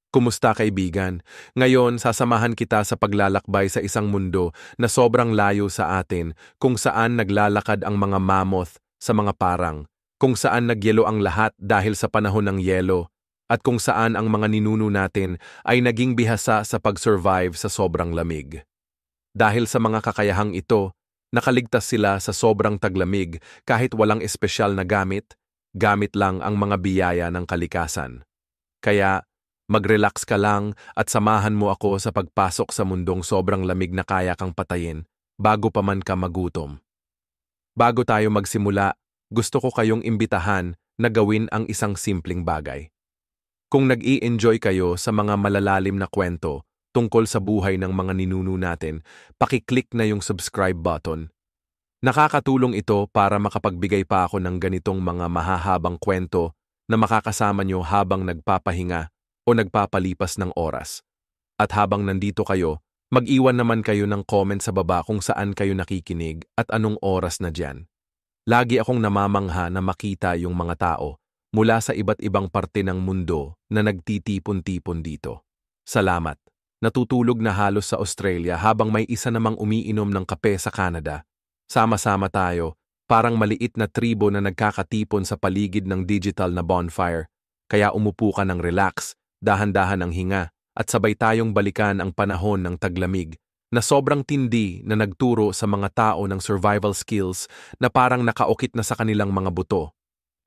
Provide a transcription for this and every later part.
Kumusta kaibigan? Ngayon, sasamahan kita sa paglalakbay sa isang mundo na sobrang layo sa atin, kung saan naglalakad ang mga mammoth sa mga parang, kung saan nagyelo ang lahat dahil sa panahon ng yelo, at kung saan ang mga ninuno natin ay naging bihasa sa pag-survive sa sobrang lamig. Dahil sa mga kakayahang ito, nakaligtas sila sa sobrang taglamig kahit walang espesyal na gamit, gamit lang ang mga biyaya ng kalikasan. Kaya, mag-relax ka lang at samahan mo ako sa pagpasok sa mundong sobrang lamig na kaya kang patayin bago pa man ka magutom. Bago tayo magsimula, gusto ko kayong imbitahan na gawin ang isang simpleng bagay. Kung nag-i-enjoy kayo sa mga malalalim na kwento tungkol sa buhay ng mga ninuno natin, pakiclick na yung subscribe button. Nakakatulong ito para makapagbigay pa ako ng ganitong mga mahahabang kwento na makakasama nyo habang nagpapahinga o nagpapalipas ng oras. At habang nandito kayo, mag-iwan naman kayo ng comment sa baba kung saan kayo nakikinig at anong oras na diyan. Lagi akong namamangha na makita yung mga tao mula sa iba't ibang parte ng mundo na nagtitipon-tipon dito. Salamat. Natutulog na halos sa Australia habang may isa namang umiinom ng kape sa Canada. Sama-sama tayo, parang maliit na tribo na nagkakatipon sa paligid ng digital na bonfire. Kaya umupo ka ng relax, dahan-dahan ang hinga, at sabay tayong balikan ang panahon ng taglamig na sobrang tindi na nagturo sa mga tao ng survival skills na parang nakaukit na sa kanilang mga buto.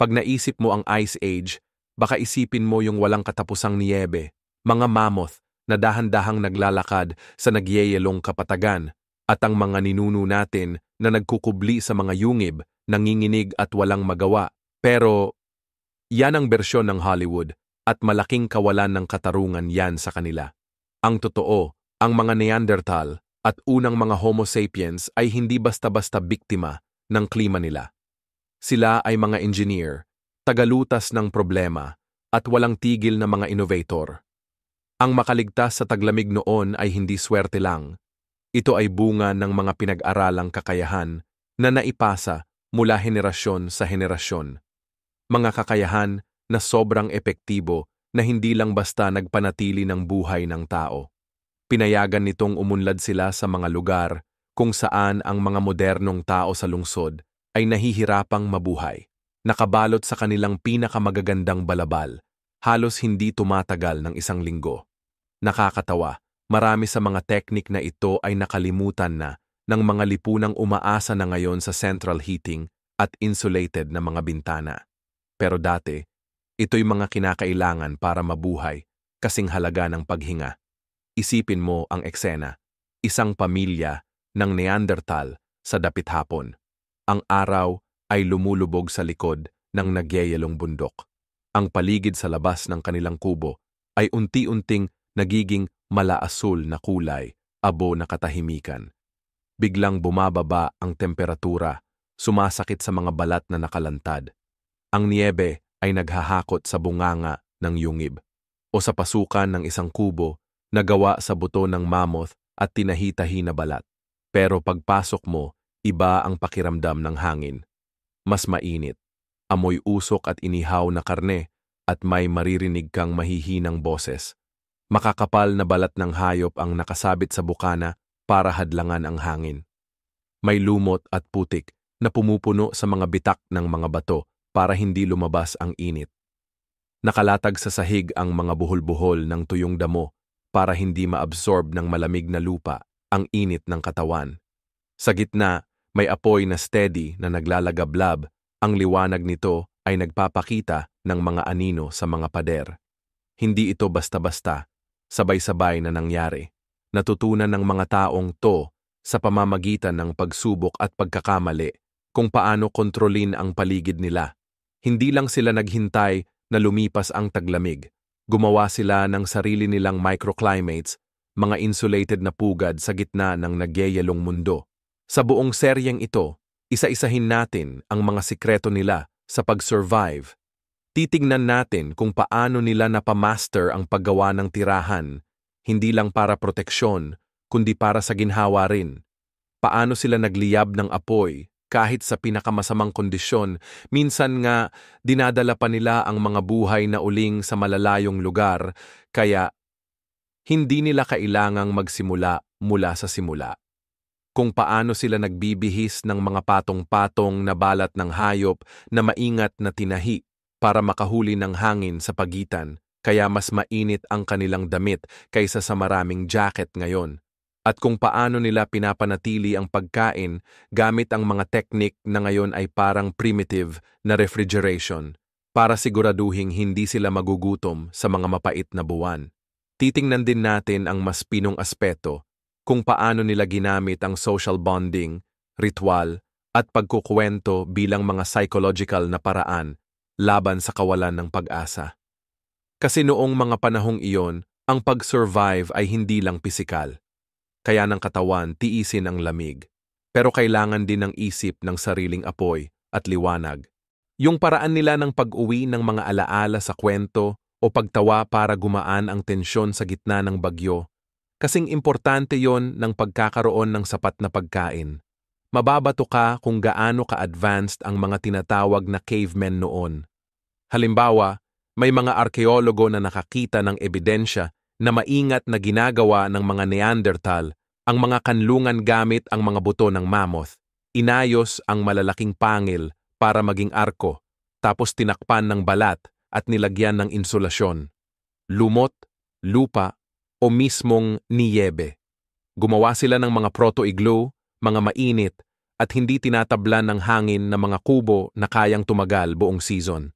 Pag naisip mo ang Ice Age, baka isipin mo yung walang katapusang niyebe, mga mammoth na dahan-dahang naglalakad sa nagyeyelong kapatagan, at ang mga ninuno natin na nagkukubli sa mga yungib, nanginginig at walang magawa. Pero, yan ang bersyon ng Hollywood. At malaking kawalan ng katarungan yan sa kanila. Ang totoo, ang mga Neanderthal at unang mga Homo sapiens ay hindi basta-basta biktima ng klima nila. Sila ay mga engineer, tagalutas ng problema, at walang tigil na mga innovator. Ang makaligtas sa taglamig noon ay hindi swerte lang. Ito ay bunga ng mga pinag-aralang kakayahan na naipasa mula henerasyon sa henerasyon. Mga kakayahan na sobrang epektibo na hindi lang basta nagpanatili ng buhay ng tao. Pinayagan nitong umunlad sila sa mga lugar kung saan ang mga modernong tao sa lungsod ay nahihirapang mabuhay. Nakabalot sa kanilang pinakamagagandang balabal, halos hindi tumatagal ng isang linggo. Nakakatawa, marami sa mga teknik na ito ay nakalimutan na ng mga lipunang umaasa na ngayon sa central heating at insulated na mga bintana. Pero dati, ito'y mga kinakailangan para mabuhay, kasing halaga ng paghinga. Isipin mo ang eksena, isang pamilya ng Neanderthal sa dapit hapon. Ang araw ay lumulubog sa likod ng nagyeyelong bundok. Ang paligid sa labas ng kanilang kubo ay unti-unting nagiging mala-asul na kulay, abo na katahimikan. Biglang bumababa ang temperatura, sumasakit sa mga balat na nakalantad. Ang niyebe ay naghahakot sa bunganga ng yungib o sa pasukan ng isang kubo na gawa sa buto ng mammoth at tinahitahi na balat. Pero pagpasok mo, iba ang pakiramdam ng hangin. Mas mainit, amoy usok at inihaw na karne, at may maririnig kang mahihinang boses. Makakapal na balat ng hayop ang nakasabit sa bukana para hadlangan ang hangin. May lumot at putik na pumupuno sa mga bitak ng mga bato para hindi lumabas ang init. Nakalatag sa sahig ang mga buhol-buhol ng tuyong damo para hindi maabsorb ng malamig na lupa ang init ng katawan. Sa gitna, may apoy na steady na naglalagablab. Ang liwanag nito ay nagpapakita ng mga anino sa mga pader. Hindi ito basta-basta, sabay-sabay na nangyari. Natutunan ng mga taong to sa pamamagitan ng pagsubok at pagkakamali kung paano kontrolin ang paligid nila. Hindi lang sila naghintay na lumipas ang taglamig. Gumawa sila ng sarili nilang microclimates, mga insulated na pugad sa gitna ng nagyeyelong mundo. Sa buong seryeng ito, isa-isahin natin ang mga sikreto nila sa pag-survive. Titingnan natin kung paano nila napamaster ang paggawa ng tirahan, hindi lang para proteksyon, kundi para sa ginhawa rin. Paano sila nagliyab ng apoy kahit sa pinakamasamang kondisyon. Minsan nga, dinadala pa nila ang mga buhay na uling sa malalayong lugar, kaya hindi nila kailangang magsimula mula sa simula. Kung paano sila nagbibihis ng mga patong-patong na balat ng hayop na maingat na tinahi para makahuli ng hangin sa pagitan, kaya mas mainit ang kanilang damit kaysa sa maraming jacket ngayon. At kung paano nila pinapanatili ang pagkain gamit ang mga teknik na ngayon ay parang primitive na refrigeration para siguraduhing hindi sila magugutom sa mga mapait na buwan. Titingnan din natin ang mas pinong aspeto, kung paano nila ginamit ang social bonding, ritual, at pagkukwento bilang mga psychological na paraan laban sa kawalan ng pag-asa. Kasi noong mga panahong iyon, ang pag-survive ay hindi lang pisikal. Kaya ng katawan tiisin ang lamig. Pero kailangan din ng isip ng sariling apoy at liwanag. Yung paraan nila ng pag-uwi ng mga alaala sa kwento o pagtawa para gumaan ang tensyon sa gitna ng bagyo, kasing importante yon ng pagkakaroon ng sapat na pagkain. Mababato ka kung gaano ka-advanced ang mga tinatawag na cavemen noon. Halimbawa, may mga arkeologo na nakakita ng ebidensya na maingat na ginagawa ng mga Neanderthal ang mga kanlungan gamit ang mga buto ng mammoth. Inayos ang malalaking pangil para maging arko, tapos tinakpan ng balat at nilagyan ng insulasyon, lumot, lupa, o mismong niyebe. Gumawa sila ng mga proto-igloo, mga mainit, at hindi tinatablan ng hangin na mga kubo na kayang tumagal buong season.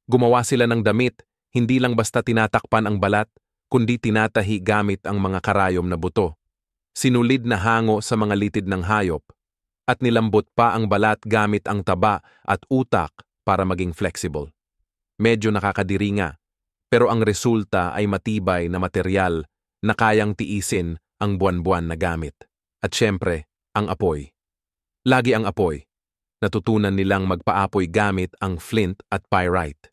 Gumawa sila ng damit, hindi lang basta tinatakpan ang balat, kundi tinatahi gamit ang mga karayom na buto. Sinulid na hango sa mga litid ng hayop, at nilambot pa ang balat gamit ang taba at utak para maging flexible. Medyo nakakadiri nga, pero ang resulta ay matibay na materyal na kayang tiisin ang buwan-buwan na gamit. At syempre, ang apoy. Lagi ang apoy. Natutunan nilang magpaapoy gamit ang flint at pyrite.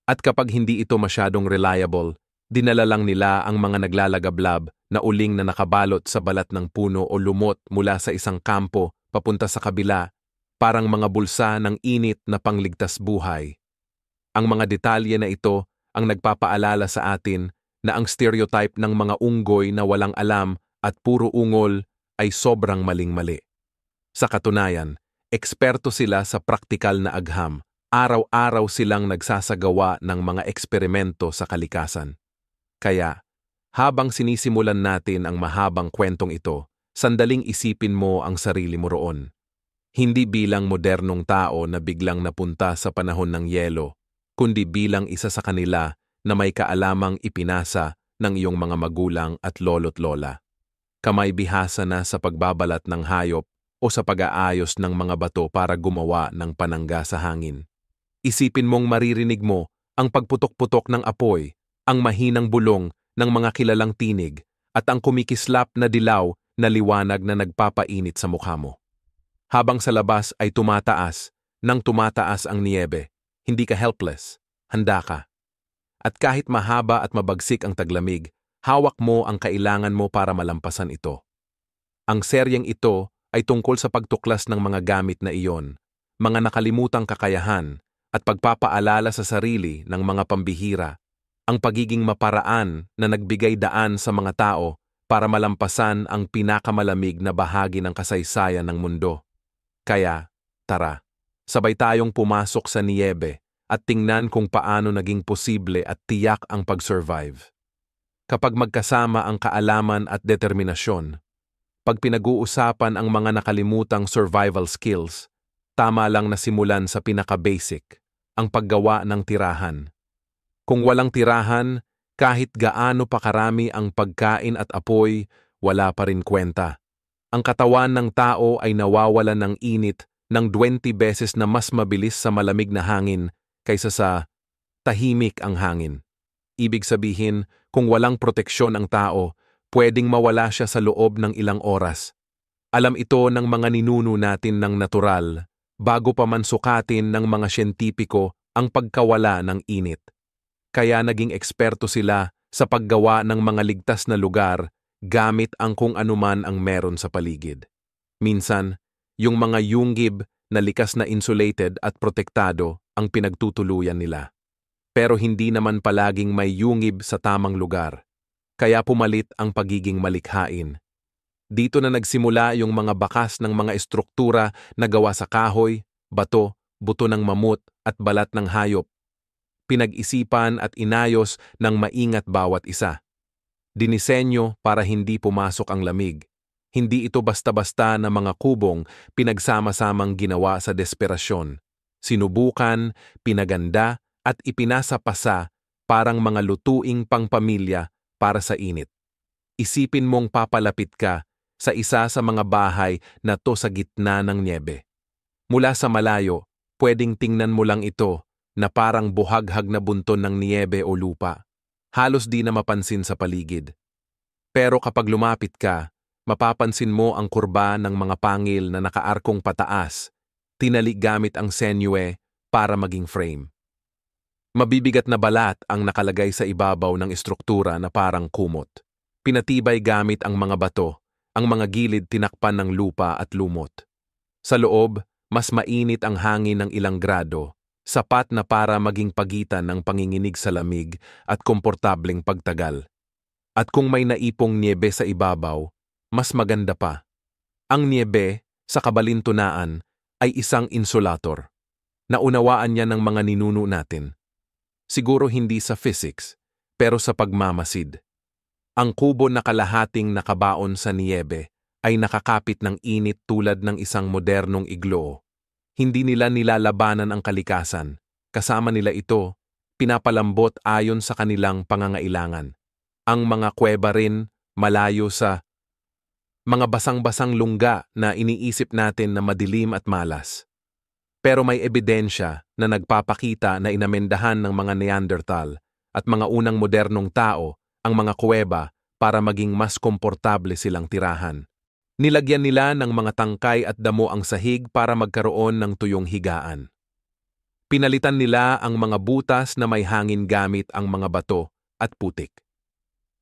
At kapag hindi ito masyadong reliable, dinala lang nila ang mga naglalagablab na uling na nakabalot sa balat ng puno o lumot mula sa isang kampo papunta sa kabila, parang mga bulsa ng init na pangligtas buhay. Ang mga detalye na ito ang nagpapaalala sa atin na ang stereotype ng mga unggoy na walang alam at puro ungol ay sobrang maling-mali. Sa katunayan, eksperto sila sa praktikal na agham. Araw-araw silang nagsasagawa ng mga eksperimento sa kalikasan. Kaya, habang sinisimulan natin ang mahabang kwentong ito, sandaling isipin mo ang sarili mo roon. Hindi bilang modernong tao na biglang napunta sa panahon ng yelo, kundi bilang isa sa kanila na may kaalamang ipinasa ng iyong mga magulang at lolo't lola. Kamay bihasa na sa pagbabalat ng hayop o sa pag-aayos ng mga bato para gumawa ng panangga sa hangin. Isipin mong maririnig mo ang pagputok-putok ng apoy, ang mahinang bulong ng mga kilalang tinig, at ang kumikislap na dilaw na liwanag na nagpapainit sa mukha mo. Habang sa labas ay tumataas, nang tumataas ang niyebe, hindi ka helpless, handa ka. At kahit mahaba at mabagsik ang taglamig, hawak mo ang kailangan mo para malampasan ito. Ang seryeng ito ay tungkol sa pagtuklas ng mga gamit na iyon, mga nakalimutang kakayahan, at pagpapaalala sa sarili ng mga pambihira, ang pagiging maparaan na nagbigay daan sa mga tao para malampasan ang pinakamalamig na bahagi ng kasaysayan ng mundo. Kaya, tara, sabay tayong pumasok sa niyebe at tingnan kung paano naging posible at tiyak ang pag-survive. Kapag magkasama ang kaalaman at determinasyon, pag pinag-uusapan ang mga nakalimutang survival skills, tama lang na simulan sa pinaka-basic, ang paggawa ng tirahan. Kung walang tirahan, kahit gaano pa karami ang pagkain at apoy, wala pa rin kwenta. Ang katawan ng tao ay nawawalan ng init ng 20 beses na mas mabilis sa malamig na hangin kaysa sa tahimik ang hangin. Ibig sabihin, kung walang proteksyon ang tao, pwedeng mawala siya sa loob ng ilang oras. Alam ito ng mga ninuno natin ng natural, bago pa man sukatin ng mga siyentipiko ang pagkawala ng init. Kaya naging eksperto sila sa paggawa ng mga ligtas na lugar gamit ang kung anuman ang meron sa paligid. Minsan, yung mga yunggib na likas na insulated at protektado ang pinagtutuluyan nila. Pero hindi naman palaging may yungib sa tamang lugar, kaya pumalit ang pagiging malikhain. Dito na nagsimula yung mga bakas ng mga estruktura na gawa sa kahoy, bato, buto ng mamut at balat ng hayop. Pinag-isipan at inayos ng maingat bawat isa. Dinisenyo para hindi pumasok ang lamig. Hindi ito basta-basta na mga kubong pinagsama-samang ginawa sa desperasyon. Sinubukan, pinaganda, at ipinasa-pasa parang mga lutuing pangpamilya para sa init. Isipin mong papalapit ka sa isa sa mga bahay na to sa gitna ng niebe. Mula sa malayo, pwedeng tingnan mo lang ito na parang buhaghag na bunton ng niebe o lupa. Halos di na mapansin sa paligid. Pero kapag lumapit ka, mapapansin mo ang kurba ng mga pangil na nakaarkong pataas, tinali gamit ang senue para maging frame. Mabibigat na balat ang nakalagay sa ibabaw ng estruktura na parang kumot. Pinatibay gamit ang mga bato, ang mga gilid tinakpan ng lupa at lumot. Sa loob, mas mainit ang hangin ng ilang grado, sapat na para maging pagitan ng panginginig sa lamig at komportableng pagtagal. At kung may naipong niebe sa ibabaw, mas maganda pa. Ang niebe, sa kabalintunaan, ay isang insulator. Naunawaan niya ng mga ninuno natin. Siguro hindi sa physics, pero sa pagmamasid. Ang kubo na kalahating nakabaon sa niebe ay nakakapit ng init tulad ng isang modernong igloo. Hindi nila nilalabanan ang kalikasan. Kasama nila ito, pinapalambot ayon sa kanilang pangangailangan. Ang mga kuweba rin malayo sa mga basang-basang lungga na iniisip natin na madilim at malas. Pero may ebidensya na nagpapakita na inamendahan ng mga Neanderthal at mga unang modernong tao ang mga kuweba para maging mas komportable silang tirahan. Nilagyan nila ng mga tangkay at damo ang sahig para magkaroon ng tuyong higaan. Pinalitan nila ang mga butas na may hangin gamit ang mga bato at putik.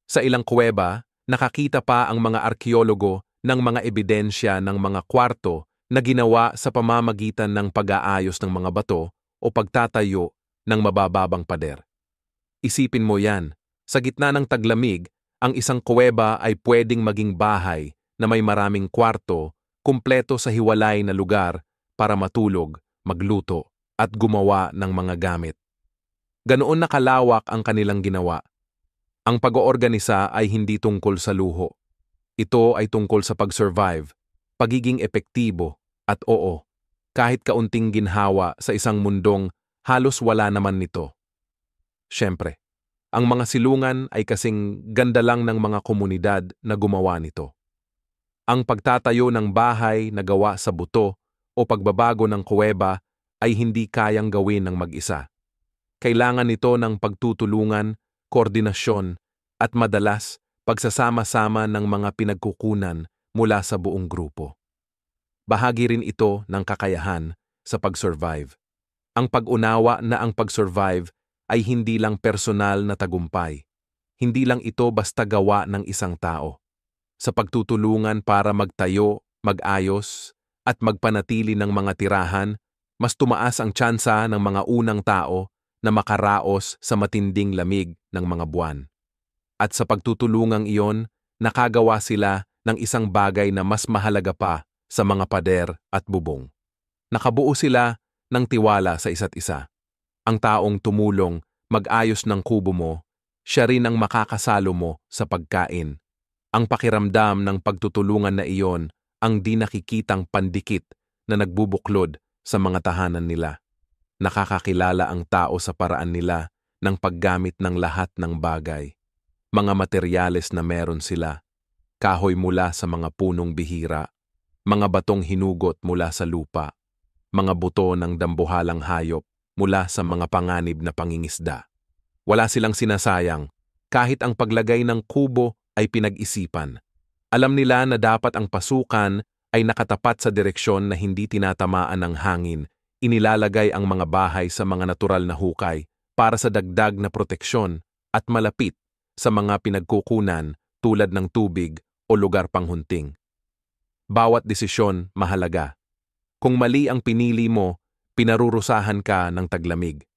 Sa ilang kuweba, nakakita pa ang mga arkeologo ng mga ebidensya ng mga kwarto na ginawa sa pamamagitan ng pag-aayos ng mga bato o pagtatayo ng mabababang pader. Isipin mo yan, sa gitna ng taglamig, ang isang kuweba ay pwedeng maging bahay na may maraming kwarto, kumpleto sa hiwalay na lugar para matulog, magluto, at gumawa ng mga gamit. Ganoon na kalawak ang kanilang ginawa. Ang pag-oorganisa ay hindi tungkol sa luho. Ito ay tungkol sa pag-survive, pagiging epektibo, at oo, kahit kaunting ginhawa sa isang mundong halos wala naman nito. Siyempre, ang mga silungan ay kasing ganda lang ng mga komunidad na gumawa nito. Ang pagtatayo ng bahay na gawa sa buto o pagbabago ng kuweba ay hindi kayang gawin ng mag-isa. Kailangan nito ng pagtutulungan, koordinasyon, at madalas pagsasama-sama ng mga pinagkukunan mula sa buong grupo. Bahagi rin ito ng kakayahan sa pag-survive. Ang pag-unawa na ang pag-survive ay hindi lang personal na tagumpay. Hindi lang ito basta gawa ng isang tao. Sa pagtutulungan para magtayo, mag-ayos, at magpanatili ng mga tirahan, mas tumaas ang tsansa ng mga unang tao na makaraos sa matinding lamig ng mga buwan. At sa pagtutulungang iyon, nakagawa sila ng isang bagay na mas mahalaga pa sa mga pader at bubong. Nakabuo sila ng tiwala sa isa't isa. Ang taong tumulong mag-ayos ng kubo mo, siya rin ang makakasalo mo sa pagkain. Ang pakiramdam ng pagtutulungan na iyon ang di nakikitang pandikit na nagbubuklod sa mga tahanan nila. Nakakakilala ang tao sa paraan nila ng paggamit ng lahat ng bagay. Mga materyales na meron sila, kahoy mula sa mga punong bihira, mga batong hinugot mula sa lupa, mga buto ng dambuhalang hayop mula sa mga panganib na pangingisda. Wala silang sinasayang, kahit ang paglagay ng kubo ay pinag-isipan. Alam nila na dapat ang pasukan ay nakatapat sa direksyon na hindi tinatamaan ng hangin. Inilalagay ang mga bahay sa mga natural na hukay para sa dagdag na proteksyon at malapit sa mga pinagkukunan tulad ng tubig o lugar panghunting. Bawat desisyon mahalaga. Kung mali ang pinili mo, pinarurusahan ka ng taglamig.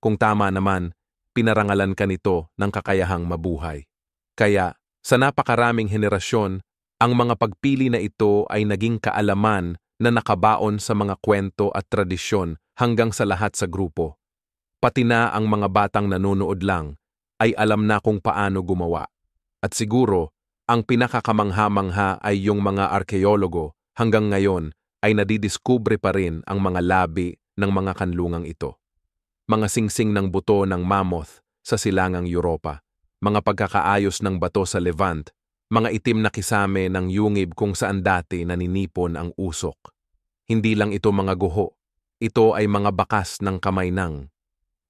Kung tama naman, pinarangalan ka nito ng kakayahang mabuhay. Kaya, sa napakaraming henerasyon, ang mga pagpili na ito ay naging kaalaman na nakabaon sa mga kwento at tradisyon hanggang sa lahat sa grupo. Pati na ang mga batang nanonood lang ay alam na kung paano gumawa. At siguro, ang pinakakamangha-mangha ay yung mga arkeologo hanggang ngayon ay nadidiskubre pa rin ang mga labi ng mga kanlungang ito. Mga singsing ng buto ng mammoth sa silangang Europa, mga pagkakaayos ng bato sa Levant, mga itim na kisame ng yungib kung saan dati naninipon ang usok. Hindi lang ito mga guho, ito ay mga bakas ng kamay ng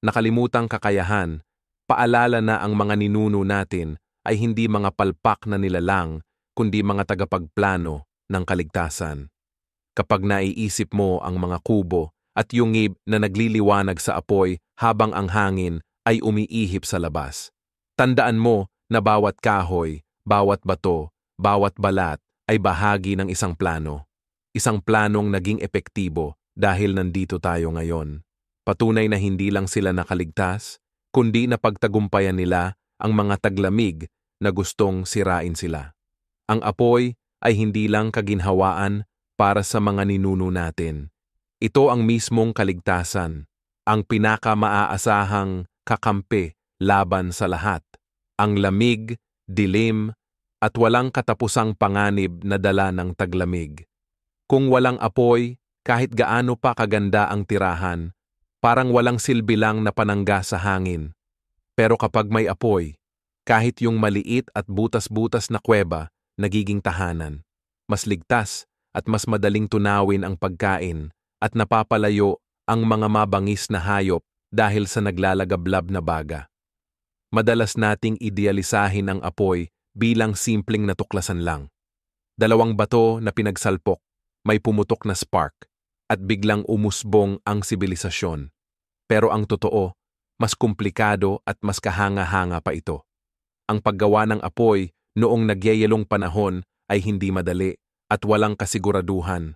nakalimutang kakayahan. Paalala na ang mga ninuno natin ay hindi mga palpak na nilalang, kundi mga tagapagplano ng kaligtasan. Kapag naiisip mo ang mga kubo at yungib na nagliliwanag sa apoy habang ang hangin ay umiihip sa labas, tandaan mo na bawat kahoy, bawat bato, bawat balat ay bahagi ng isang plano. Isang planong naging epektibo dahil nandito tayo ngayon. Patunay na hindi lang sila nakaligtas, kundi napagtagumpayan nila ang mga taglamig na gustong sirain sila. Ang apoy ay hindi lang kaginhawaan para sa mga ninuno natin. Ito ang mismong kaligtasan, ang pinaka-maaasahang kakampi laban sa lahat. Ang lamig, dilim, at walang katapusang panganib na dala ng taglamig. Kung walang apoy, kahit gaano pa kaganda ang tirahan, parang walang silbi lang na panangga sa hangin. Pero kapag may apoy, kahit yung maliit at butas-butas na kuweba, nagiging tahanan. Mas ligtas at mas madaling tunawin ang pagkain at napapalayo ang mga mabangis na hayop dahil sa naglalagablab na baga. Madalas nating idealisahin ang apoy bilang simpleng natuklasan lang. Dalawang bato na pinagsalpok, may pumutok na spark, at biglang umusbong ang sibilisasyon. Pero ang totoo, mas komplikado at mas kahanga-hanga pa ito. Ang paggawa ng apoy noong nagyayelong panahon ay hindi madali at walang kasiguraduhan.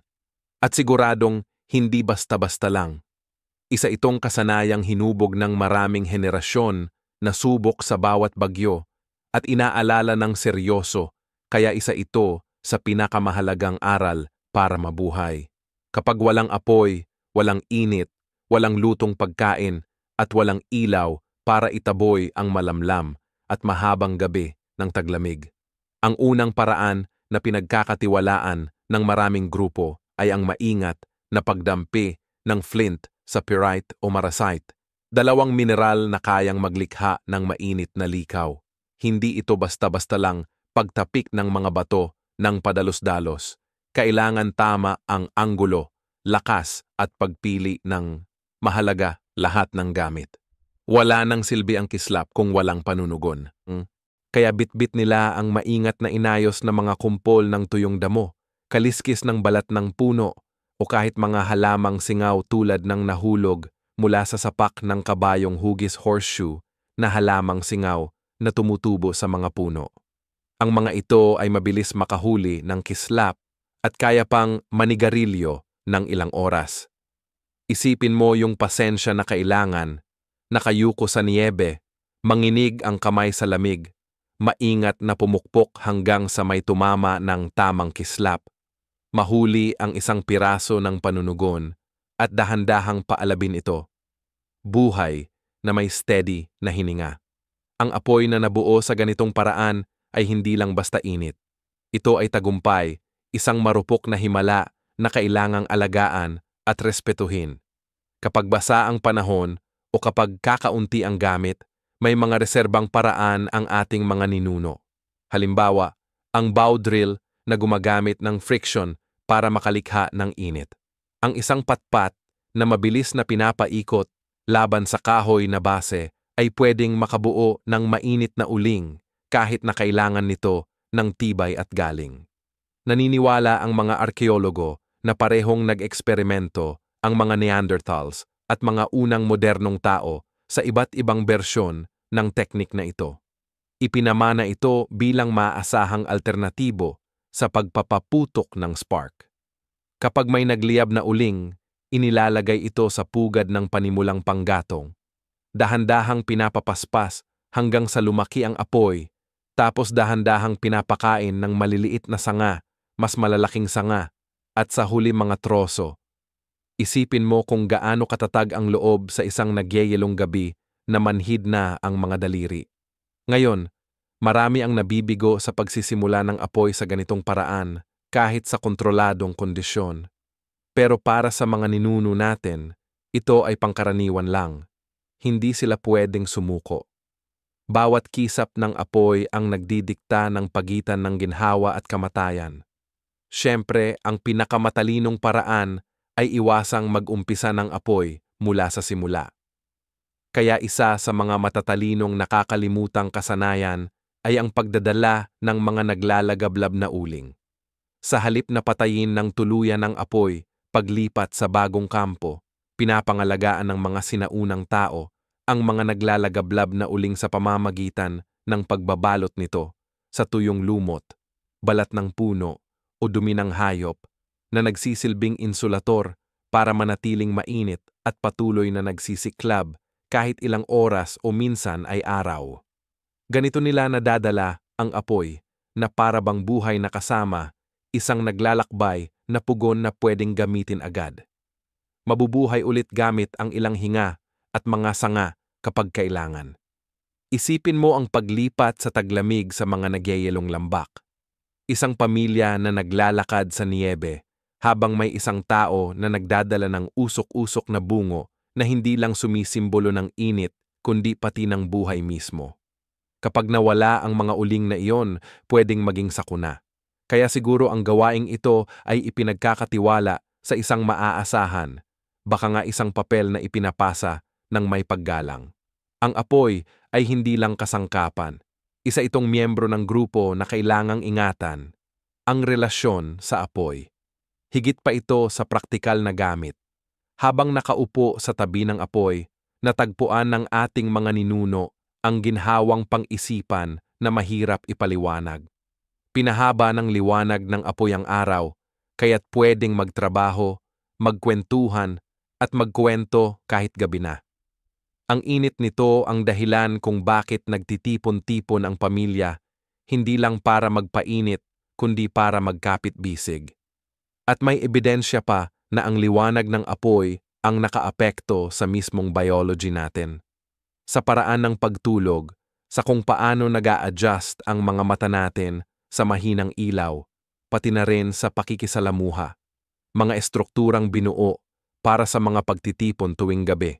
At siguradong hindi basta-basta lang. Isa itong kasanayang hinubog ng maraming henerasyon na subok sa bawat bagyo at inaalala ng seryoso, kaya isa ito sa pinakamahalagang aral para mabuhay. Kapag walang apoy, walang init, walang lutong pagkain, at walang ilaw para itaboy ang malamlam at mahabang gabi ng taglamig. Ang unang paraan na pinagkakatiwalaan ng maraming grupo ay ang maingat na pagdampi ng flint sa pyrite o marasite, dalawang mineral na kayang maglikha ng mainit na likaw. Hindi ito basta-basta lang pagtapik ng mga bato ng padalos-dalos. Kailangan tama ang anggulo, lakas at pagpili ng mahalaga lahat ng gamit. Wala nang silbi ang kislap kung walang panunugon. Kaya bitbit nila ang maingat na inayos na mga kumpol ng tuyong damo, kaliskis ng balat ng puno, o kahit mga halamang singaw tulad ng nahulog mula sa sapak ng kabayong hugis horseshoe na halamang singaw na tumutubo sa mga puno. Ang mga ito ay mabilis makahuli ng kislap at kaya pang manigarilyo ng ilang oras. Isipin mo yung pasensya na kailangan, nakayuko sa niyebe, manginig ang kamay sa lamig, maingat na pumukpok hanggang sa may tumama ng tamang kislap, mahuli ang isang piraso ng panunugon at dahan-dahang paalabin ito. Buhay na may steady na hininga. Ang apoy na nabuo sa ganitong paraan ay hindi lang basta init. Ito ay tagumpay, isang marupok na himala na kailangang alagaan at respetuhin. Kapag basa ang panahon o kapag kakaunti ang gamit, may mga reserbang paraan ang ating mga ninuno. Halimbawa, ang bow drill na gumagamit ng friction para makalikha ng init. Ang isang patpat na mabilis na pinapaikot laban sa kahoy na base ay pwedeng makabuo ng mainit na uling kahit na kailangan nito ng tibay at galing. Naniniwala ang mga arkeologo na parehong nag-eksperimento ang mga Neanderthals at mga unang modernong tao sa iba't ibang bersyon ng teknik na ito. Ipinamana ito bilang maasahang alternatibo sa pagpapaputok ng spark. Kapag may nagliyab na uling, inilalagay ito sa pugad ng panimulang panggatong. Dahan-dahang pinapapaspas hanggang sa lumaki ang apoy, tapos dahan-dahang pinapakain ng maliliit na sanga, mas malalaking sanga, at sa huli mga troso. Isipin mo kung gaano katatag ang loob sa isang nagyeyelong gabi na manhid na ang mga daliri. Ngayon, marami ang nabibigo sa pagsisimula ng apoy sa ganitong paraan kahit sa kontroladong kondisyon. Pero para sa mga ninuno natin, ito ay pangkaraniwan lang. Hindi sila pwedeng sumuko. Bawat kisap ng apoy ang nagdidikta ng pagitan ng ginhawa at kamatayan. Siyempre, ang pinakamatalinong paraan ay iwasang mag-umpisa ng apoy mula sa simula. Kaya isa sa mga matatalinong nakakalimutang kasanayan ay ang pagdadala ng mga naglalagablab na uling. Sa halip na patayin ng tuluyan ng apoy, paglipat sa bagong kampo, pinapangalagaan ng mga sinaunang tao ang mga naglalagablab na uling sa pamamagitan ng pagbabalot nito sa tuyong lumot, balat ng puno o dumi ng hayop na nagsisilbing insulator para manatiling mainit at patuloy na nagsisiklab kahit ilang oras o minsan ay araw. Ganito nila nadadala ang apoy na para bang buhay na kasama, isang naglalakbay na pugon na pwedeng gamitin agad. Mabubuhay ulit gamit ang ilang hinga at mga sanga kapag kailangan. Isipin mo ang paglipat sa taglamig sa mga nagyeyelong lambak. Isang pamilya na naglalakad sa niyebe habang may isang tao na nagdadala ng usok-usok na bungo na hindi lang sumisimbolo ng init kundi pati ng buhay mismo. Kapag nawala ang mga uling na iyon, pwedeng maging sakuna. Kaya siguro ang gawaing ito ay ipinagkakatiwala sa isang maaasahan, baka nga isang papel na ipinapasa ng may paggalang. Ang apoy ay hindi lang kasangkapan. Isa itong miyembro ng grupo na kailangang ingatan, ang relasyon sa apoy. Higit pa ito sa praktikal na gamit. Habang nakaupo sa tabi ng apoy, natagpuan ng ating mga ninuno ang ginhawang pang-isipan na mahirap ipaliwanag. Pinahaba ng liwanag ng apoy ang araw, kaya't pwedeng magtrabaho, magkwentuhan, at magkwento kahit gabi na. Ang init nito ang dahilan kung bakit nagtitipon-tipon ang pamilya, hindi lang para magpainit, kundi para magkapit-bisig. At may ebidensya pa na ang liwanag ng apoy ang nakaapekto sa mismong biology natin. Sa paraan ng pagtulog, sa kung paano nag-a-adjust ang mga mata natin sa mahinang ilaw, pati na rin sa pakikisalamuha, mga estrukturang binuo para sa mga pagtitipon tuwing gabi.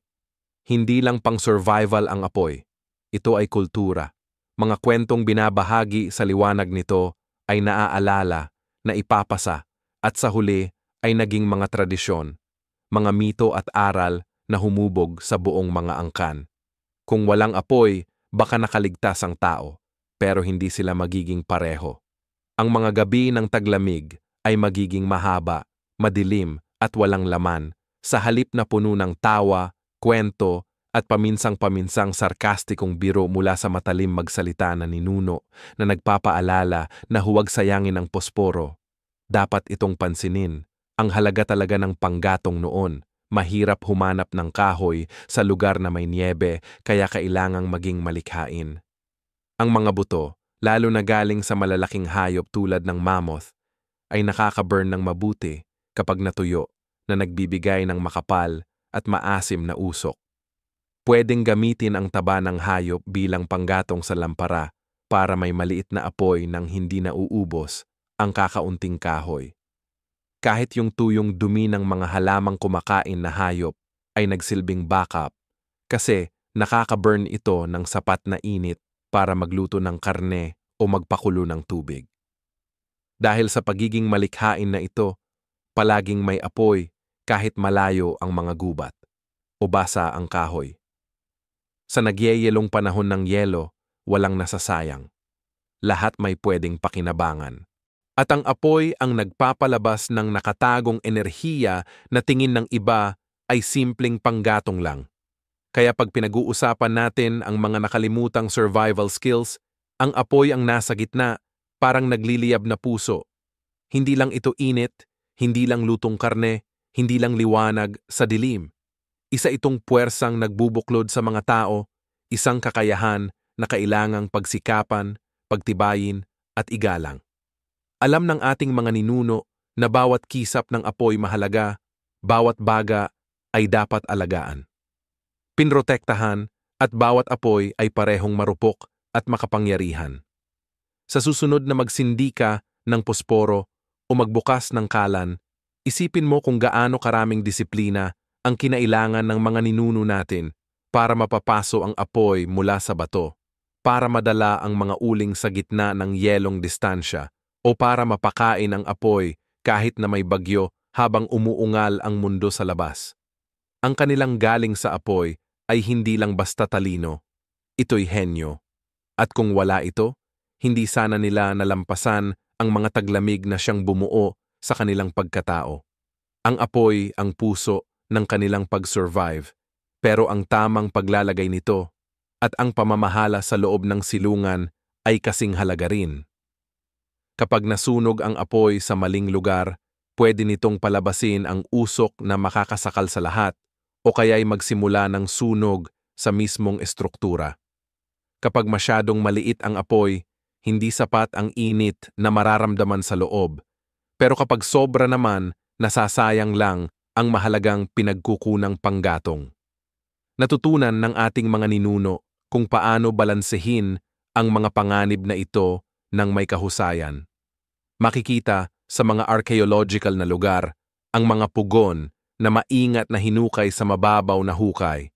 Hindi lang pang-survival ang apoy, ito ay kultura. Mga kwentong binabahagi sa liwanag nito ay naaalala, na ipapasa, at sa huli ay naging mga tradisyon, mga mito at aral na humubog sa buong mga angkan. Kung walang apoy, baka nakaligtas ang tao, pero hindi sila magiging pareho. Ang mga gabi ng taglamig ay magiging mahaba, madilim at walang laman, sa halip na puno ng tawa, kwento, at paminsang-paminsang sarkastikong biro mula sa matalim magsalita na ninuno na nagpapaalala na huwag sayangin ang posporo. Dapat itong pansinin, ang halaga talaga ng panggatong noon. Mahirap humanap ng kahoy sa lugar na may niebe, kaya kailangang maging malikhain. Ang mga buto, lalo na galing sa malalaking hayop tulad ng mammoth, ay nakaka-burn ng mabuti kapag natuyo, na nagbibigay ng makapal at maasim na usok. Pwedeng gamitin ang taba ng hayop bilang panggatong sa lampara para may maliit na apoy nang hindi nauubos ang kakaunting kahoy. Kahit yung tuyong dumi ng mga halamang kumakain na hayop ay nagsilbing backup kasi nakaka-burn ito ng sapat na init para magluto ng karne o magpakulo ng tubig. Dahil sa pagiging malikhain na ito, palaging may apoy kahit malayo ang mga gubat o basa ang kahoy. Sa nagyeyelong panahon ng yelo, walang nasasayang. Lahat may pwedeng pakinabangan. At ang apoy ang nagpapalabas ng nakatagong enerhiya na tingin ng iba ay simpleng panggatong lang. Kaya pag pinag-uusapan natin ang mga nakalimutang survival skills, ang apoy ang nasa gitna, parang nagliliyab na puso. Hindi lang ito init, hindi lang lutong karne, hindi lang liwanag sa dilim. Isa itong puwersang nagbubuklod sa mga tao, isang kakayahan na kailangang pagsikapan, pagtibayin at igalang. Alam ng ating mga ninuno na bawat kisap ng apoy mahalaga, bawat baga ay dapat alagaan. Pinrotektahan at bawat apoy ay parehong marupok at makapangyarihan. Sa susunod na magsindi ka ng posporo o magbukas ng kalan, isipin mo kung gaano karaming disiplina ang kinailangan ng mga ninuno natin para mapapaso ang apoy mula sa bato, para madala ang mga uling sa gitna ng yelong distansya, o para mapakain ang apoy kahit na may bagyo habang umuungal ang mundo sa labas. Ang kanilang galing sa apoy ay hindi lang basta talino, ito'y henyo. At kung wala ito, hindi sana nila nalampasan ang mga taglamig na siyang bumuo sa kanilang pagkatao. Ang apoy ang puso ng kanilang pag-survive, pero ang tamang paglalagay nito at ang pamamahala sa loob ng silungan ay kasing halaga rin. Kapag nasunog ang apoy sa maling lugar, pwede nitong palabasin ang usok na makakasakal sa lahat o kaya'y magsimula ng sunog sa mismong estruktura. Kapag masyadong maliit ang apoy, hindi sapat ang init na mararamdaman sa loob. Pero kapag sobra naman, nasasayang lang ang mahalagang pinagkukunang panggatong. Natutunan ng ating mga ninuno kung paano balansehin ang mga panganib na ito ng may kahusayan. Makikita sa mga archaeological na lugar ang mga pugon na maingat na hinukay sa mababaw na hukay.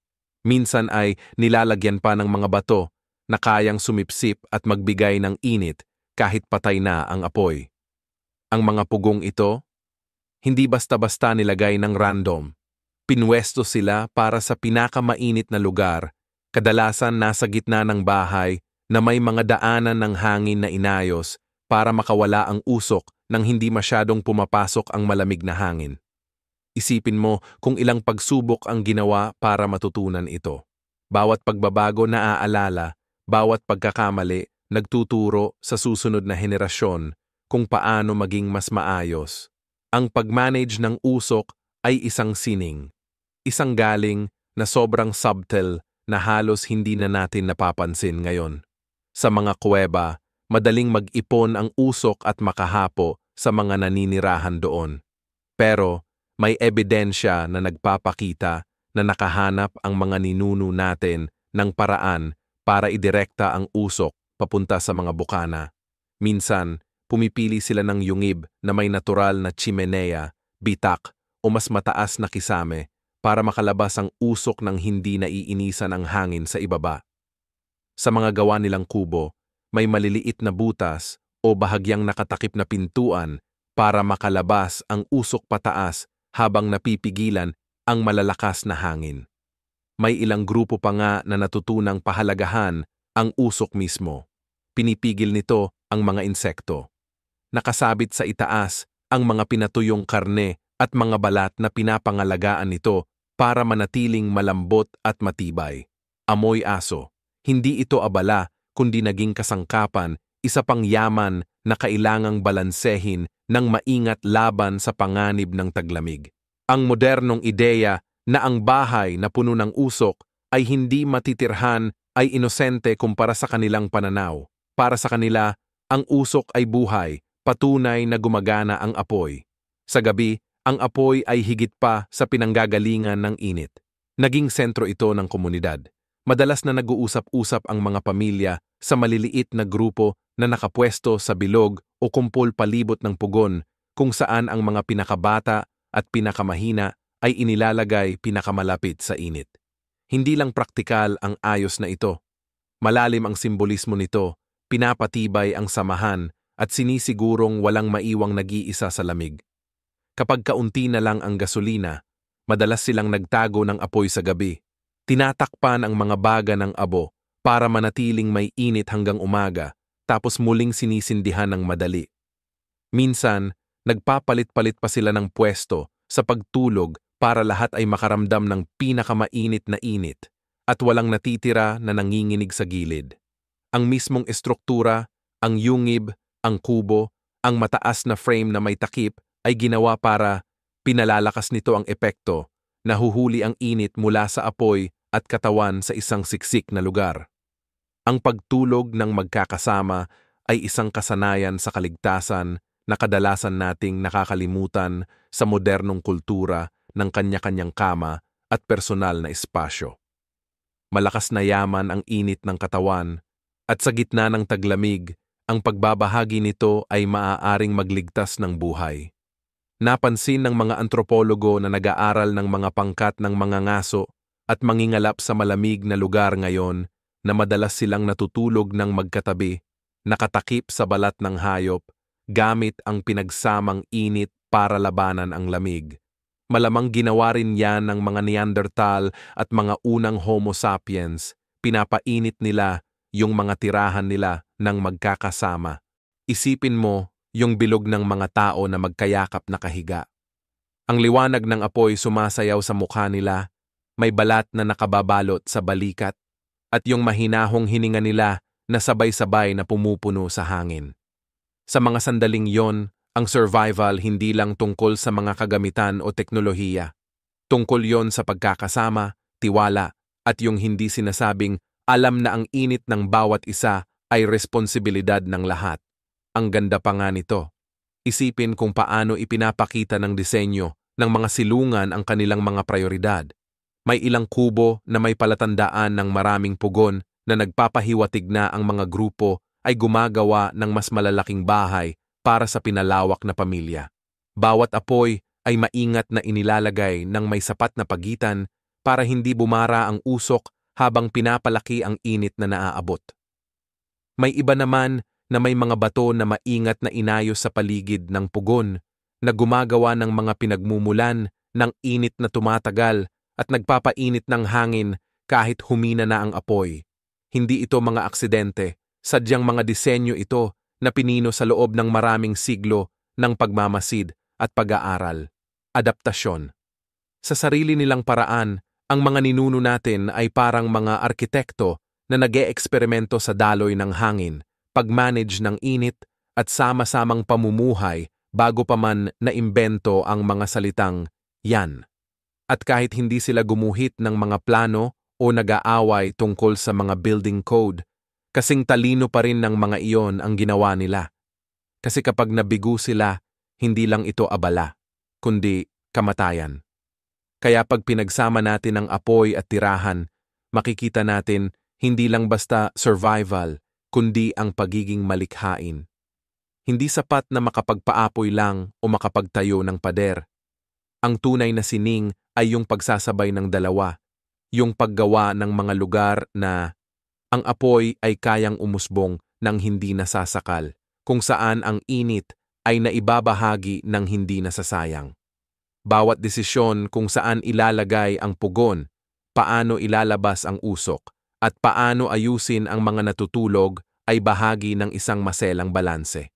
Minsan ay nilalagyan pa ng mga bato na kayang sumipsip at magbigay ng init kahit patay na ang apoy. Ang mga pugong ito, hindi basta-basta nilagay ng random. Pinwesto sila para sa pinakamainit na lugar, kadalasan nasa gitna ng bahay na may mga daanan ng hangin na inayos para makawala ang usok nang hindi masyadong pumapasok ang malamig na hangin. Isipin mo kung ilang pagsubok ang ginawa para matutunan ito. Bawat pagbabago na aalala, bawat pagkakamali, nagtuturo sa susunod na henerasyon kung paano maging mas maayos. Ang pag-manage ng usok ay isang sining. Isang galing na sobrang subtle na halos hindi na natin napapansin ngayon. Sa mga kuweba, madaling mag-ipon ang usok at makahapo sa mga naninirahan doon. Pero may ebidensya na nagpapakita na nakahanap ang mga ninuno natin ng paraan para idirekta ang usok papunta sa mga bukana. Minsan, pumipili sila ng yungib na may natural na chimenea, bitak o mas mataas na kisame para makalabas ang usok ng hindi naiinisan ang hangin sa ibaba. Sa mga gawa nilang kubo, may maliliit na butas o bahagyang nakatakip na pintuan para makalabas ang usok pataas habang napipigilan ang malalakas na hangin. May ilang grupo pa nga na natutunang pahalagahan ang usok mismo. Pinipigil nito ang mga insekto. Nakasabit sa itaas ang mga pinatuyong karne at mga balat na pinapangalagaan nito para manatiling malambot at matibay. Amoy aso. Hindi ito abala kundi naging kasangkapan, isa pang yaman na kailangang balansehin ng maingat laban sa panganib ng taglamig. Ang modernong ideya na ang bahay na puno ng usok ay hindi matitirhan ay inosente kumpara sa kanilang pananaw. Para sa kanila, ang usok ay buhay, patunay na gumagana ang apoy. Sa gabi, ang apoy ay higit pa sa pinanggagalingan ng init. Naging sentro ito ng komunidad. Madalas na nag-uusap-usap ang mga pamilya sa maliliit na grupo na nakapwesto sa bilog o kumpol palibot ng pugon kung saan ang mga pinakabata at pinakamahina ay inilalagay pinakamalapit sa init. Hindi lang praktikal ang ayos na ito. Malalim ang simbolismo nito, pinapatibay ang samahan at sinisigurong walang maiwang nag-iisa sa lamig. Kapag kaunti na lang ang gasolina, madalas silang nagtago ng apoy sa gabi. Tinatakpan ang mga baga ng abo para manatiling may init hanggang umaga, tapos muling sinisindihan ng madali. Minsan, nagpapalit-palit pa sila ng pwesto sa pagtulog para lahat ay makaramdam ng pinakamainit na init at walang natitira na nanginginig sa gilid. Ang mismong estruktura, ang yungib, ang kubo, ang mataas na frame na may takip ay ginawa para pinalalakas nito ang epekto, nahuhuli ang init mula sa apoy at katawan sa isang siksik na lugar. Ang pagtulog ng magkakasama ay isang kasanayan sa kaligtasan na kadalasan nating nakakalimutan sa modernong kultura ng kanya-kanyang kama at personal na espasyo. Malakas na yaman ang init ng katawan at sa gitna ng taglamig, ang pagbabahagi nito ay maaaring magligtas ng buhay. Napansin ng mga antropologo na nag-aaral ng mga pangkat ng mga ngaso at mangingalap sa malamig na lugar ngayon na madalas silang natutulog ng magkatabi, nakatakip sa balat ng hayop, gamit ang pinagsamang init para labanan ang lamig. Malamang ginawa rin yan ng mga Neanderthal at mga unang Homo sapiens, pinapainit nila yung mga tirahan nila ng magkakasama. Isipin mo yung bilog ng mga tao na magkayakap na kahiga. Ang liwanag ng apoy sumasayaw sa mukha nila, may balat na nakababalot sa balikat, at yung mahinahong hininga nila na sabay-sabay na pumupuno sa hangin. Sa mga sandaling yon, ang survival hindi lang tungkol sa mga kagamitan o teknolohiya. Tungkol yon sa pagkakasama, tiwala, at yung hindi sinasabing alam na ang init ng bawat isa ay responsibilidad ng lahat. Ang ganda pa nga nito. Isipin kung paano ipinapakita ng disenyo ng mga silungan ang kanilang mga prioridad. May ilang kubo na may palatandaan ng maraming pugon na nagpapahiwatig na ang mga grupo ay gumagawa ng mas malalaking bahay para sa pinalawak na pamilya. Bawat apoy ay maingat na inilalagay ng may sapat na pagitan para hindi bumara ang usok habang pinapalaki ang init na naaabot. May iba naman na may mga bato na maingat na inayos sa paligid ng pugon na gumagawa ng mga pinagmumulan ng init na tumatagal at nagpapainit ng hangin kahit humina na ang apoy. Hindi ito mga aksidente, sadyang mga disenyo ito na pinino sa loob ng maraming siglo ng pagmamasid at pag-aaral. Adaptasyon. Sa sarili nilang paraan, ang mga ninuno natin ay parang mga arkitekto na nag-eeksperimento sa daloy ng hangin, pag-manage ng init at sama-samang pamumuhay bago pa man naimbento ang mga salitang yan. At kahit hindi sila gumuhit ng mga plano o nag-aaway tungkol sa mga building code, kasing talino pa rin ng mga iyon ang ginawa nila. Kasi kapag nabigo sila, hindi lang ito abala, kundi kamatayan. Kaya pag pinagsama natin ang apoy at tirahan, makikita natin hindi lang basta survival, kundi ang pagiging malikhain. Hindi sapat na makapagpaapoy lang o makapagtayo ng pader. Ang tunay na sining ay yung pagsasabay ng dalawa, yung paggawa ng mga lugar na ang apoy ay kayang umusbong ng hindi nasasakal, kung saan ang init ay naibabahagi ng hindi nasasayang. Bawat desisyon kung saan ilalagay ang pugon, paano ilalabas ang usok, at paano ayusin ang mga natutulog ay bahagi ng isang maselang balanse.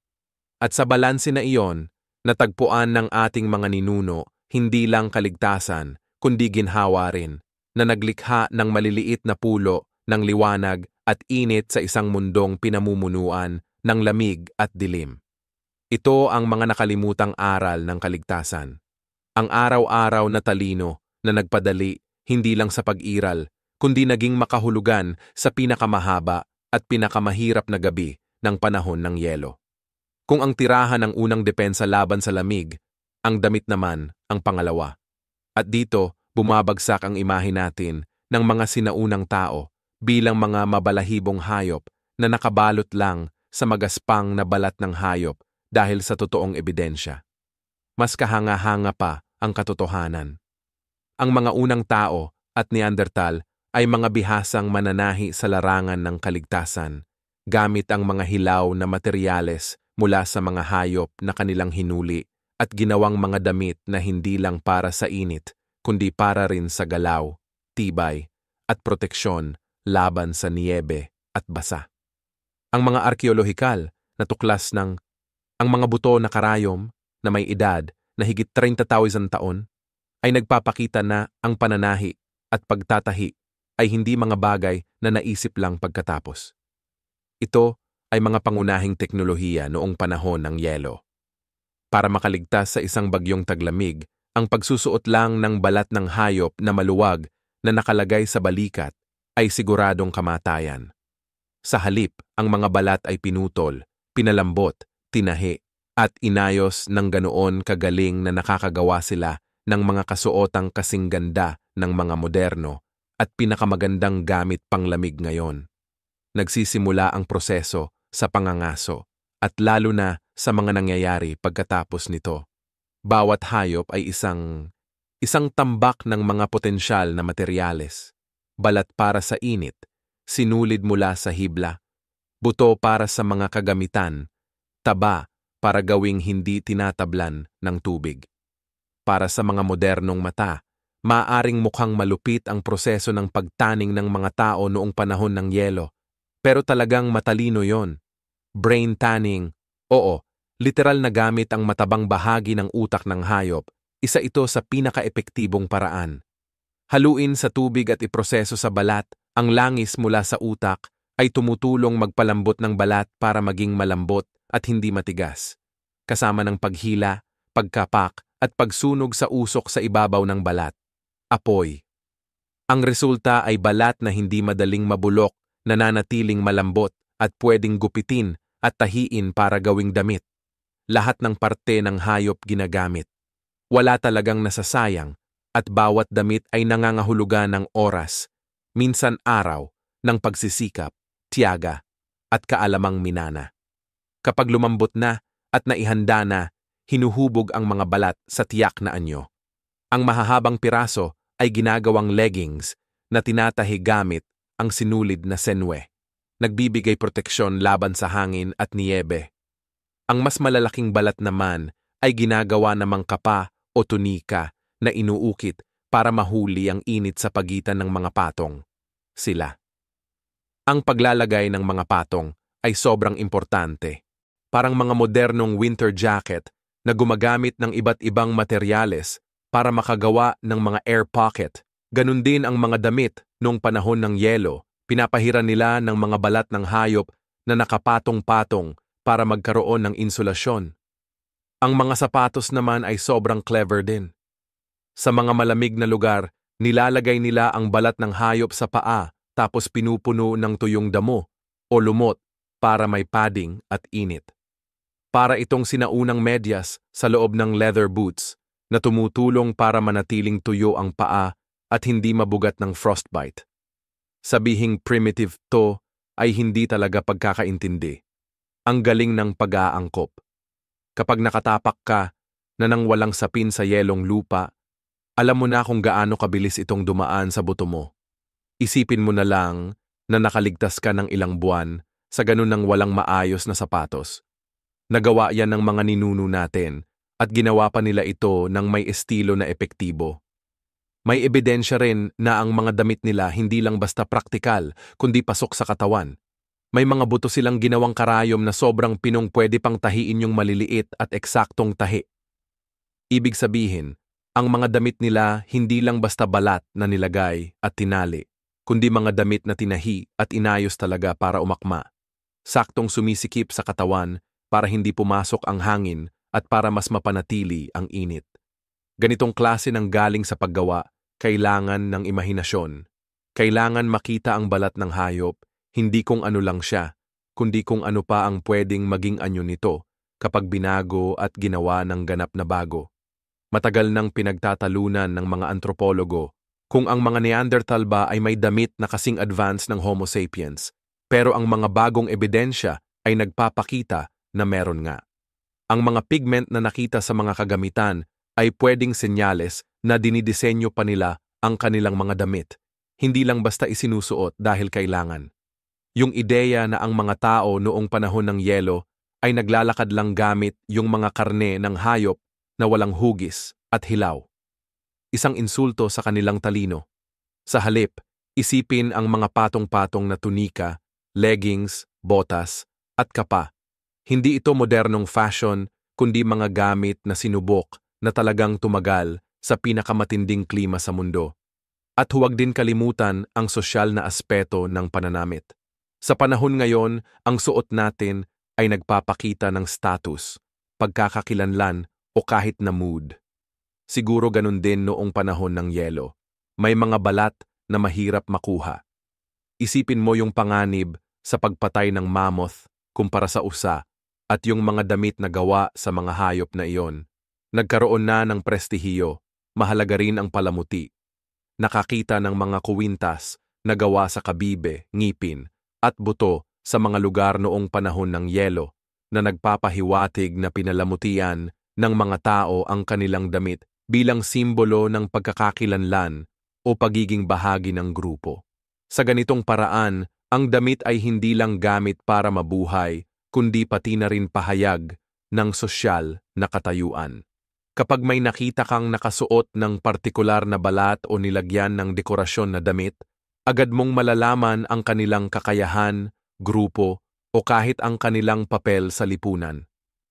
At sa balanse na iyon, natagpuan ng ating mga ninuno hindi lang kaligtasan, kundi ginhawa rin, na naglikha ng maliliit na pulo ng liwanag at init sa isang mundong pinamumunuan ng lamig at dilim. Ito ang mga nakalimutang aral ng kaligtasan. Ang araw-araw na talino na nagpadali hindi lang sa pag-iral, kundi naging makahulugan sa pinakamahaba at pinakamahirap na gabi ng panahon ng yelo. Kung ang tirahan ng unang depensa laban sa lamig, ang damit naman ang pangalawa. At dito, bumabagsak ang imahe natin ng mga sinaunang tao bilang mga mabalahibong hayop na nakabalot lang sa magaspang na balat ng hayop dahil sa totoong ebidensya. Mas kahanga-hanga pa ang katotohanan. Ang mga unang tao at Neanderthal ay mga bihasang mananahi sa larangan ng kaligtasan, gamit ang mga hilaw na materyales mula sa mga hayop na kanilang hinuli at ginawang mga damit na hindi lang para sa init, kundi para rin sa galaw, tibay, at proteksyon laban sa niyebe at basa. Ang mga arkeolohikal na tuklas ng ang mga buto na karayom na may edad na higit 30,000 taon ay nagpapakita na ang pananahi at pagtatahi ay hindi mga bagay na naisip lang pagkatapos. Ito ay mga pangunahing teknolohiya noong panahon ng yelo. Para makaligtas sa isang bagyong taglamig, ang pagsusuot lang ng balat ng hayop na maluwag na nakalagay sa balikat ay siguradong kamatayan. Sa halip, ang mga balat ay pinutol, pinalambot, tinahi, at inayos ng ganoon kagaling na nakakagawa sila ng mga kasuotang kasing ganda ng mga moderno at pinakamagandang gamit panglamig ngayon. Nagsisimula ang proseso sa pangangaso at lalo na sa mga nangyayari pagkatapos nito. Bawat hayop ay isang tambak ng mga potensyal na materyales. Balat para sa init, sinulid mula sa hibla, buto para sa mga kagamitan, taba para gawing hindi tinatablan ng tubig. Para sa mga modernong mata, maaaring mukhang malupit ang proseso ng pagtaning ng mga tao noong panahon ng yelo. Pero talagang matalino yon. Brain tanning, oo, literal na gamit ang matabang bahagi ng utak ng hayop, isa ito sa pinaka-epektibong paraan. Haluin sa tubig at iproseso sa balat, ang langis mula sa utak ay tumutulong magpalambot ng balat para maging malambot at hindi matigas. Kasama ng paghila, pagkapak at pagsunog sa usok sa ibabaw ng balat. Apoy. Ang resulta ay balat na hindi madaling mabulok, nananatiling malambot at pwedeng gupitin at tahiin para gawing damit. Lahat ng parte ng hayop ginagamit. Wala talagang nasasayang at bawat damit ay nangangahulugan ng oras, minsan araw, ng pagsisikap, tiyaga, at kaalamang minana. Kapag lumambot na at naihanda na, hinuhubog ang mga balat sa tiyak na anyo. Ang mahahabang piraso ay ginagawang leggings na tinatahi gamit ang sinulid na senwe. Nagbibigay proteksyon laban sa hangin at niyebe. Ang mas malalaking balat naman ay ginagawa namang kapa o tunika na inuukit para mahuli ang init sa pagitan ng mga patong. Sila. Ang paglalagay ng mga patong ay sobrang importante. Parang mga modernong winter jacket na gumagamit ng iba't ibang materyales para makagawa ng mga air pocket. Ganun din ang mga damit noong panahon ng yelo. Pinapahiran nila ng mga balat ng hayop na nakapatong-patong para magkaroon ng insulasyon. Ang mga sapatos naman ay sobrang clever din. Sa mga malamig na lugar, nilalagay nila ang balat ng hayop sa paa tapos pinupuno ng tuyong damo o lumot para may padding at init. Para itong sinaunang medyas sa loob ng leather boots na tumutulong para manatiling tuyo ang paa at hindi mabugat ng frostbite. Sabihing primitive to ay hindi talaga pagkakaintindi. Ang galing ng pag-aangkop. Kapag nakatapak ka na nang walang sapin sa yelong lupa, alam mo na kung gaano kabilis itong dumaan sa buto mo. Isipin mo na lang na nakaligtas ka ng ilang buwan sa ganun ng walang maayos na sapatos. Nagawa yan ng mga ninuno natin at ginawa pa nila ito ng may estilo na epektibo. May ebidensya rin na ang mga damit nila hindi lang basta praktikal, kundi pasok sa katawan. May mga buto silang ginawang karayom na sobrang pinong pwede pang tahiin yung maliliit at eksaktong tahi. Ibig sabihin, ang mga damit nila hindi lang basta balat na nilagay at tinali, kundi mga damit na tinahi at inayos talaga para umakma. Saktong sumisikip sa katawan para hindi pumasok ang hangin at para mas mapanatili ang init. Ganitong klase ng galing sa paggawa, kailangan ng imahinasyon. Kailangan makita ang balat ng hayop, hindi kung ano lang siya, kundi kung ano pa ang pwedeng maging anyo nito kapag binago at ginawa ng ganap na bago. Matagal nang pinagtatalunan ng mga antropologo kung ang mga Neanderthal ba ay may damit na kasing advance ng Homo sapiens, pero ang mga bagong ebidensya ay nagpapakita na meron nga. Ang mga pigment na nakita sa mga kagamitan ay pwedeng senyales na dinidisenyo pa nila ang kanilang mga damit, hindi lang basta isinusuot dahil kailangan. Yung ideya na ang mga tao noong panahon ng yelo ay naglalakad lang gamit yung mga karne ng hayop na walang hugis at hilaw. Isang insulto sa kanilang talino. Sa halip, isipin ang mga patong-patong na tunika, leggings, botas, at kapa. Hindi ito modernong fashion, kundi mga gamit na sinubok na talagang tumagal sa pinakamatinding klima sa mundo. At huwag din kalimutan ang sosyal na aspeto ng pananamit. Sa panahon ngayon, ang suot natin ay nagpapakita ng status, pagkakakilanlan o kahit na mood. Siguro ganun din noong panahon ng yelo. May mga balat na mahirap makuha. Isipin mo yung panganib sa pagpatay ng mammoth kumpara sa usa at yung mga damit na gawa sa mga hayop na iyon. Nagkaroon na ng prestihiyo, mahalaga rin ang palamuti. Nakakita ng mga kuwintas na gawa sa kabibe, ngipin, at buto sa mga lugar noong panahon ng yelo na nagpapahiwatig na pinalamutian ng mga tao ang kanilang damit bilang simbolo ng pagkakakilanlan o pagiging bahagi ng grupo. Sa ganitong paraan, ang damit ay hindi lang gamit para mabuhay, kundi pati na rin pahayag ng sosyal na katayuan. Kapag may nakita kang nakasuot ng partikular na balat o nilagyan ng dekorasyon na damit, agad mong malalaman ang kanilang kakayahan, grupo, o kahit ang kanilang papel sa lipunan.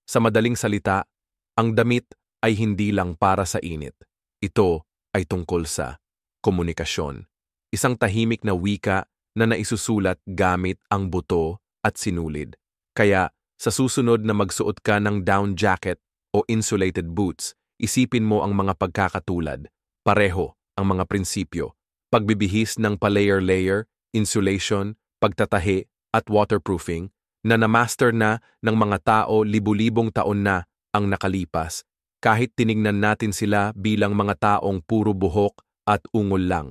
Sa madaling salita, ang damit ay hindi lang para sa init. Ito ay tungkol sa komunikasyon. Isang tahimik na wika na naisusulat gamit ang buto at sinulid. Kaya, sa susunod na magsuot ka ng down jacket o insulated boots, isipin mo ang mga pagkakatulad. Pareho ang mga prinsipyo. Pagbibihis ng pa-layer-layer, insulation, pagtatahi, at waterproofing na namaster na ng mga tao libu-libong taon na ang nakalipas, kahit tinignan natin sila bilang mga taong puro buhok at ungol lang.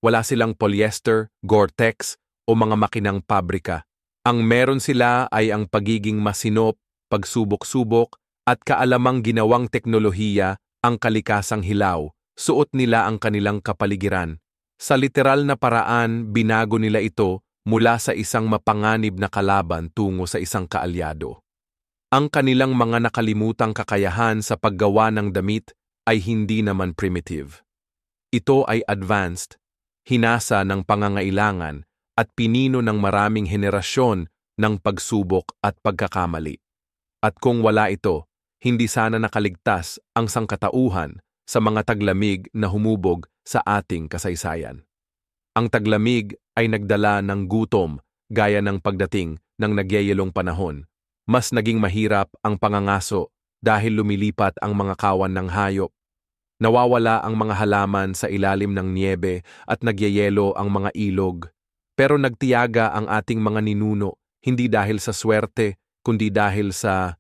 Wala silang polyester, Gore-Tex o mga makinang pabrika. Ang meron sila ay ang pagiging masinop, pagsubok-subok at kaalamang ginawang teknolohiya, ang kalikasang hilaw. Suot nila ang kanilang kapaligiran. Sa literal na paraan, binago nila ito mula sa isang mapanganib na kalaban tungo sa isang kaalyado. Ang kanilang mga nakalimutang kakayahan sa paggawa ng damit ay hindi naman primitive. Ito ay advanced, hinasa ng pangangailangan at pinino ng maraming henerasyon ng pagsubok at pagkakamali. At kung wala ito, hindi sana nakaligtas ang sangkatauhan sa mga taglamig na humubog sa ating kasaysayan. Ang taglamig ay nagdala ng gutom gaya ng pagdating ng nagyayelong panahon. Mas naging mahirap ang pangangaso dahil lumilipat ang mga kawan ng hayop. Nawawala ang mga halaman sa ilalim ng niebe at nagyayelo ang mga ilog. Pero nagtiyaga ang ating mga ninuno, hindi dahil sa swerte, kundi dahil sa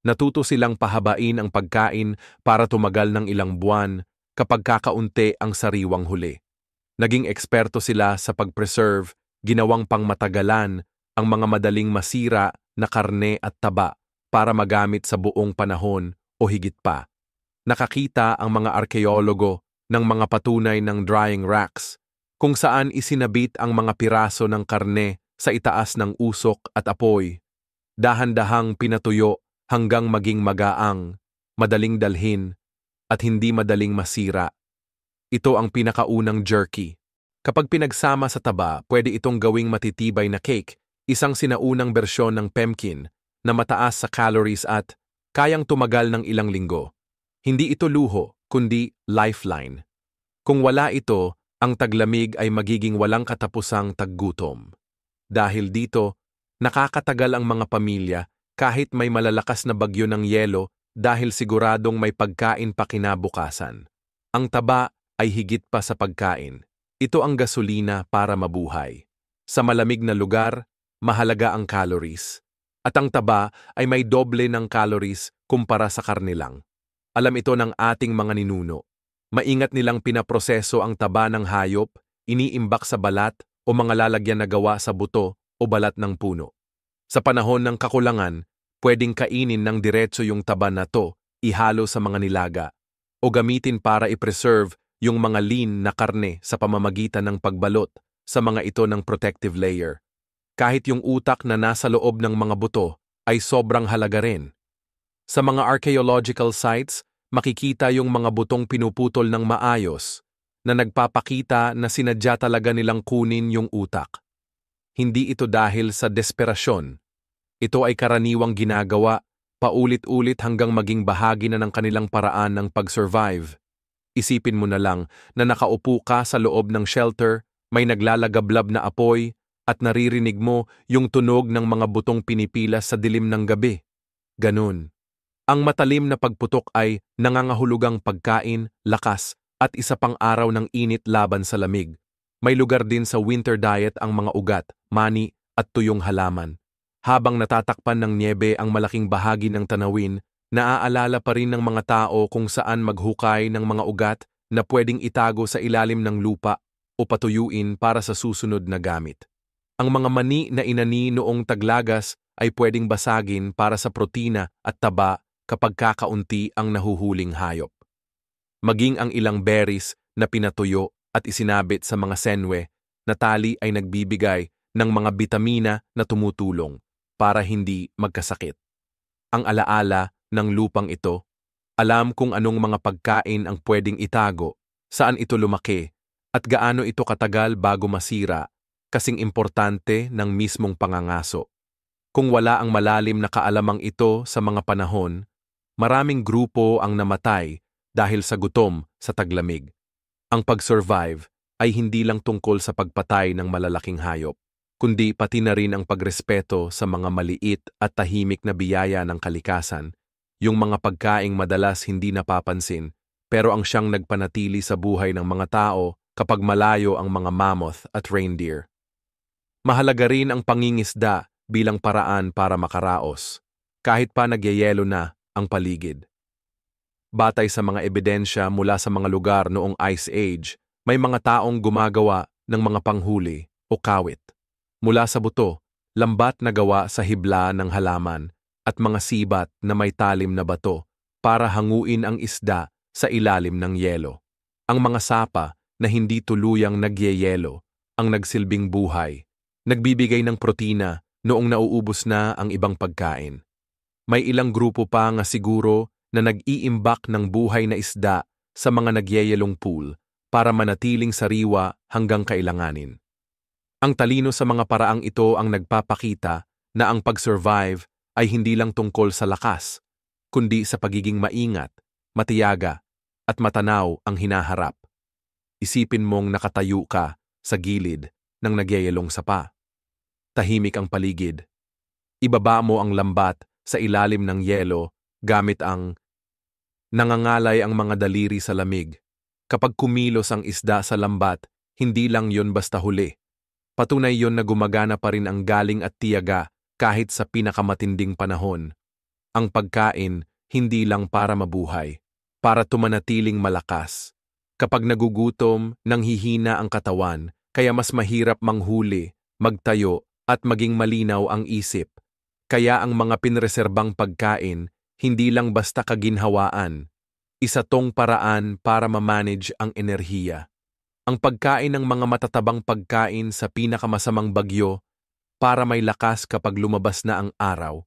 natuto silang pahabain ang pagkain para tumagal ng ilang buwan kapag kakaunti ang sariwang huli. Naging eksperto sila sa pag-preserve, ginawang pangmatagalan ang mga madaling masira na karne at taba para magamit sa buong panahon o higit pa. Nakakita ang mga arkeologo ng mga patunay ng drying racks kung saan isinabit ang mga piraso ng karne sa itaas ng usok at apoy. Dahan-dahang pinatuyo hanggang maging magaang, madaling dalhin, at hindi madaling masira. Ito ang pinakaunang jerky. Kapag pinagsama sa taba, pwede itong gawing matitibay na cake, isang sinaunang bersyon ng pemkin na mataas sa calories at kayang tumagal ng ilang linggo. Hindi ito luho, kundi lifeline. Kung wala ito, ang taglamig ay magiging walang katapusang taggutom. Dahil dito, nakakatagal ang mga pamilya kahit may malalakas na bagyo ng yelo dahil siguradong may pagkain pa kinabukasan. Ang taba ay higit pa sa pagkain. Ito ang gasolina para mabuhay. Sa malamig na lugar, mahalaga ang calories. At ang taba ay may doble ng calories kumpara sa karne lang. Alam ito ng ating mga ninuno. Maingat nilang pinaproseso ang taba ng hayop, iniimbak sa balat o mga lalagyan na gawa sa buto o balat ng puno. Sa panahon ng kakulangan, pwedeng kainin ng diretso yung taba na to, ihalo sa mga nilaga, o gamitin para i-preserve yung mga lean na karne sa pamamagitan ng pagbalot sa mga ito ng protective layer. Kahit yung utak na nasa loob ng mga buto ay sobrang halaga rin. Sa mga archaeological sites, makikita yung mga butong pinuputol ng maayos na nagpapakita na sinadya talaga nilang kunin yung utak. Hindi ito dahil sa desperasyon. Ito ay karaniwang ginagawa, paulit-ulit hanggang maging bahagi na ng kanilang paraan ng pag-survive. Isipin mo na lang na nakaupo ka sa loob ng shelter, may naglalagablab na apoy, at naririnig mo yung tunog ng mga butong pinipilas sa dilim ng gabi. Ganun. Ang matalim na pagputok ay nangangahulugang pagkain, lakas, at isa pang araw ng init laban sa lamig. May lugar din sa winter diet ang mga ugat, mani, at tuyong halaman. Habang natatakpan ng niebe ang malaking bahagi ng tanawin, naaalala pa rin ng mga tao kung saan maghukay ng mga ugat na pwedeng itago sa ilalim ng lupa o patuyuin para sa susunod na gamit. Ang mga mani na inani noong taglagas ay pwedeng basagin para sa protina at taba kapag kakaunti ang nahuhuling hayop. Maging ang ilang berries na pinatuyo at isinabit sa mga senwe na tali ay nagbibigay ng mga bitamina na tumutulong para hindi magkasakit. Ang alaala ng lupang ito, alam kung anong mga pagkain ang pwedeng itago, saan ito lumaki, at gaano ito katagal bago masira, kasing importante ng mismong pangangaso. Kung wala ang malalim na kaalamang ito sa mga panahon, maraming grupo ang namatay dahil sa gutom sa taglamig. Ang pag-survive ay hindi lang tungkol sa pagpatay ng malalaking hayop, kundi pati na rin ang pagrespeto sa mga maliit at tahimik na biyaya ng kalikasan, yung mga pagkaing madalas hindi napapansin, pero ang siyang nagpanatili sa buhay ng mga tao kapag malayo ang mga mammoth at reindeer. Mahalaga rin ang pangingisda bilang paraan para makaraos, kahit pa nagyayelo na ang paligid. Batay sa mga ebidensya mula sa mga lugar noong Ice Age, may mga taong gumagawa ng mga panghuli o kawit. Mula sa buto, lambat na gawa sa hibla ng halaman at mga sibat na may talim na bato para hanguin ang isda sa ilalim ng yelo. Ang mga sapa na hindi tuluyang nagyeyelo ang nagsilbing buhay, nagbibigay ng protina noong nauubos na ang ibang pagkain. May ilang grupo pa nga siguro na nag-iimbak ng buhay na isda sa mga nagyeyelong pool para manatiling sariwa hanggang kailanganin. Ang talino sa mga paraang ito ang nagpapakita na ang pag-survive ay hindi lang tungkol sa lakas, kundi sa pagiging maingat, matiyaga, at matanaw ang hinaharap. Isipin mong nakatayo ka sa gilid ng nagyeyelong sapa. Tahimik ang paligid. Ibaba mo ang lambat sa ilalim ng yelo gamit ang nangangalay ang mga daliri sa lamig. Kapag kumilos ang isda sa lambat, hindi lang yon basta huli. Patunay yon na gumagana pa rin ang galing at tiyaga kahit sa pinakamatinding panahon. Ang pagkain, hindi lang para mabuhay, para tumanatiling malakas. Kapag nagugutom, nanghihina ang katawan, kaya mas mahirap manghuli, magtayo, at maging malinaw ang isip. Kaya ang mga pinreserbang pagkain, hindi lang basta kaginhawaan. Isa tong paraan para ma-manage ang enerhiya. Ang pagkain ng mga matatabang pagkain sa pinakamasamang bagyo para may lakas kapag lumabas na ang araw,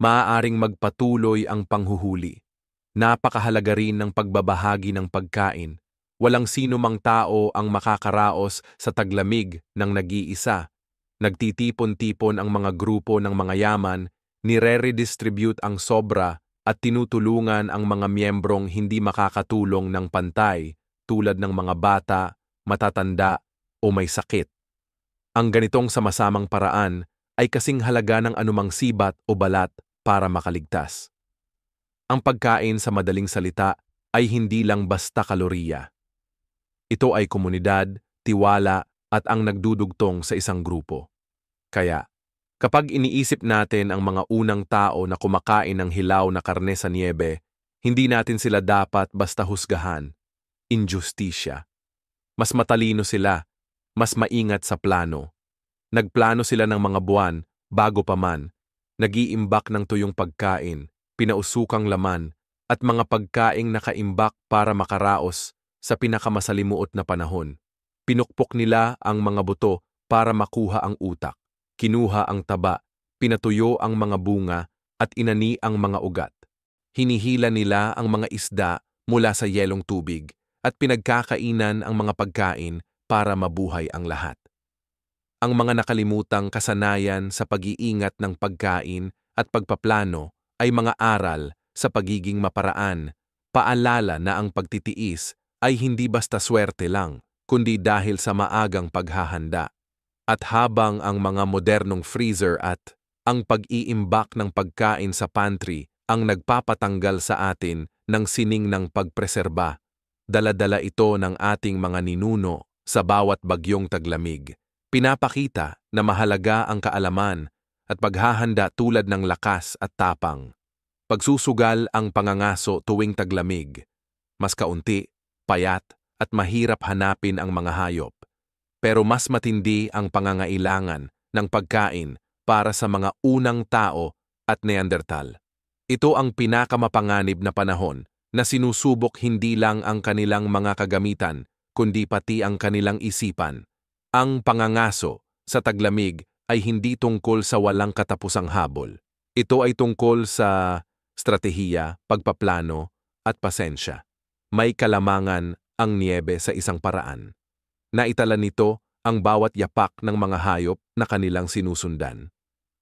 maaaring magpatuloy ang panghuhuli. Napakahalaga rin ng pagbabahagi ng pagkain. Walang sino mang tao ang makakaraos sa taglamig ng nag-iisa. Nagtitipon-tipon ang mga grupo ng mga yaman, nire-redistribute ang sobra at tinutulungan ang mga miyembrong hindi makakatulong ng pantay tulad ng mga bata, matatanda o may sakit. Ang ganitong sama-samang paraan ay kasing halaga ng anumang sibat o balat para makaligtas. Ang pagkain sa madaling salita ay hindi lang basta kaloriya. Ito ay komunidad, tiwala at ang nagdudugtong sa isang grupo. Kaya, kapag iniisip natin ang mga unang tao na kumakain ng hilaw na karne sa niebe, hindi natin sila dapat basta husgahan. Injustisya. Mas matalino sila, mas maingat sa plano. Nagplano sila ng mga buwan, bago pa man, nag-iimbak ng tuyong pagkain, pinausukang laman, at mga pagkaing nakaimbak para makaraos sa pinakamasalimuot na panahon. Pinukpok nila ang mga buto para makuha ang utak. Kinuha ang taba, pinatuyo ang mga bunga, at inani ang mga ugat. Hinihila nila ang mga isda mula sa yelong tubig, at pinagkakainan ang mga pagkain para mabuhay ang lahat. Ang mga nakalimutang kasanayan sa pag-iingat ng pagkain at pagpaplano ay mga aral sa pagiging maparaan, paalala na ang pagtitiis ay hindi basta swerte lang, kundi dahil sa maagang paghahanda. At habang ang mga modernong freezer at ang pag-iimbak ng pagkain sa pantry ang nagpapatanggal sa atin ng sining ng pagpreserba. Dala-dala ito ng ating mga ninuno sa bawat bagyong taglamig. Pinapakita na mahalaga ang kaalaman at paghahanda tulad ng lakas at tapang. Pagsusugal ang pangangaso tuwing taglamig. Mas kaunti, payat, at mahirap hanapin ang mga hayop. Pero mas matindi ang pangangailangan ng pagkain para sa mga unang tao at Neanderthal. Ito ang pinakamapanganib na panahon na sinusubok hindi lang ang kanilang mga kagamitan, kundi pati ang kanilang isipan. Ang pangangaso sa taglamig ay hindi tungkol sa walang katapusang habol. Ito ay tungkol sa stratehiya, pagpaplano, at pasensya. May kalamangan ang niyebe sa isang paraan. Naitala nito ang bawat yapak ng mga hayop na kanilang sinusundan.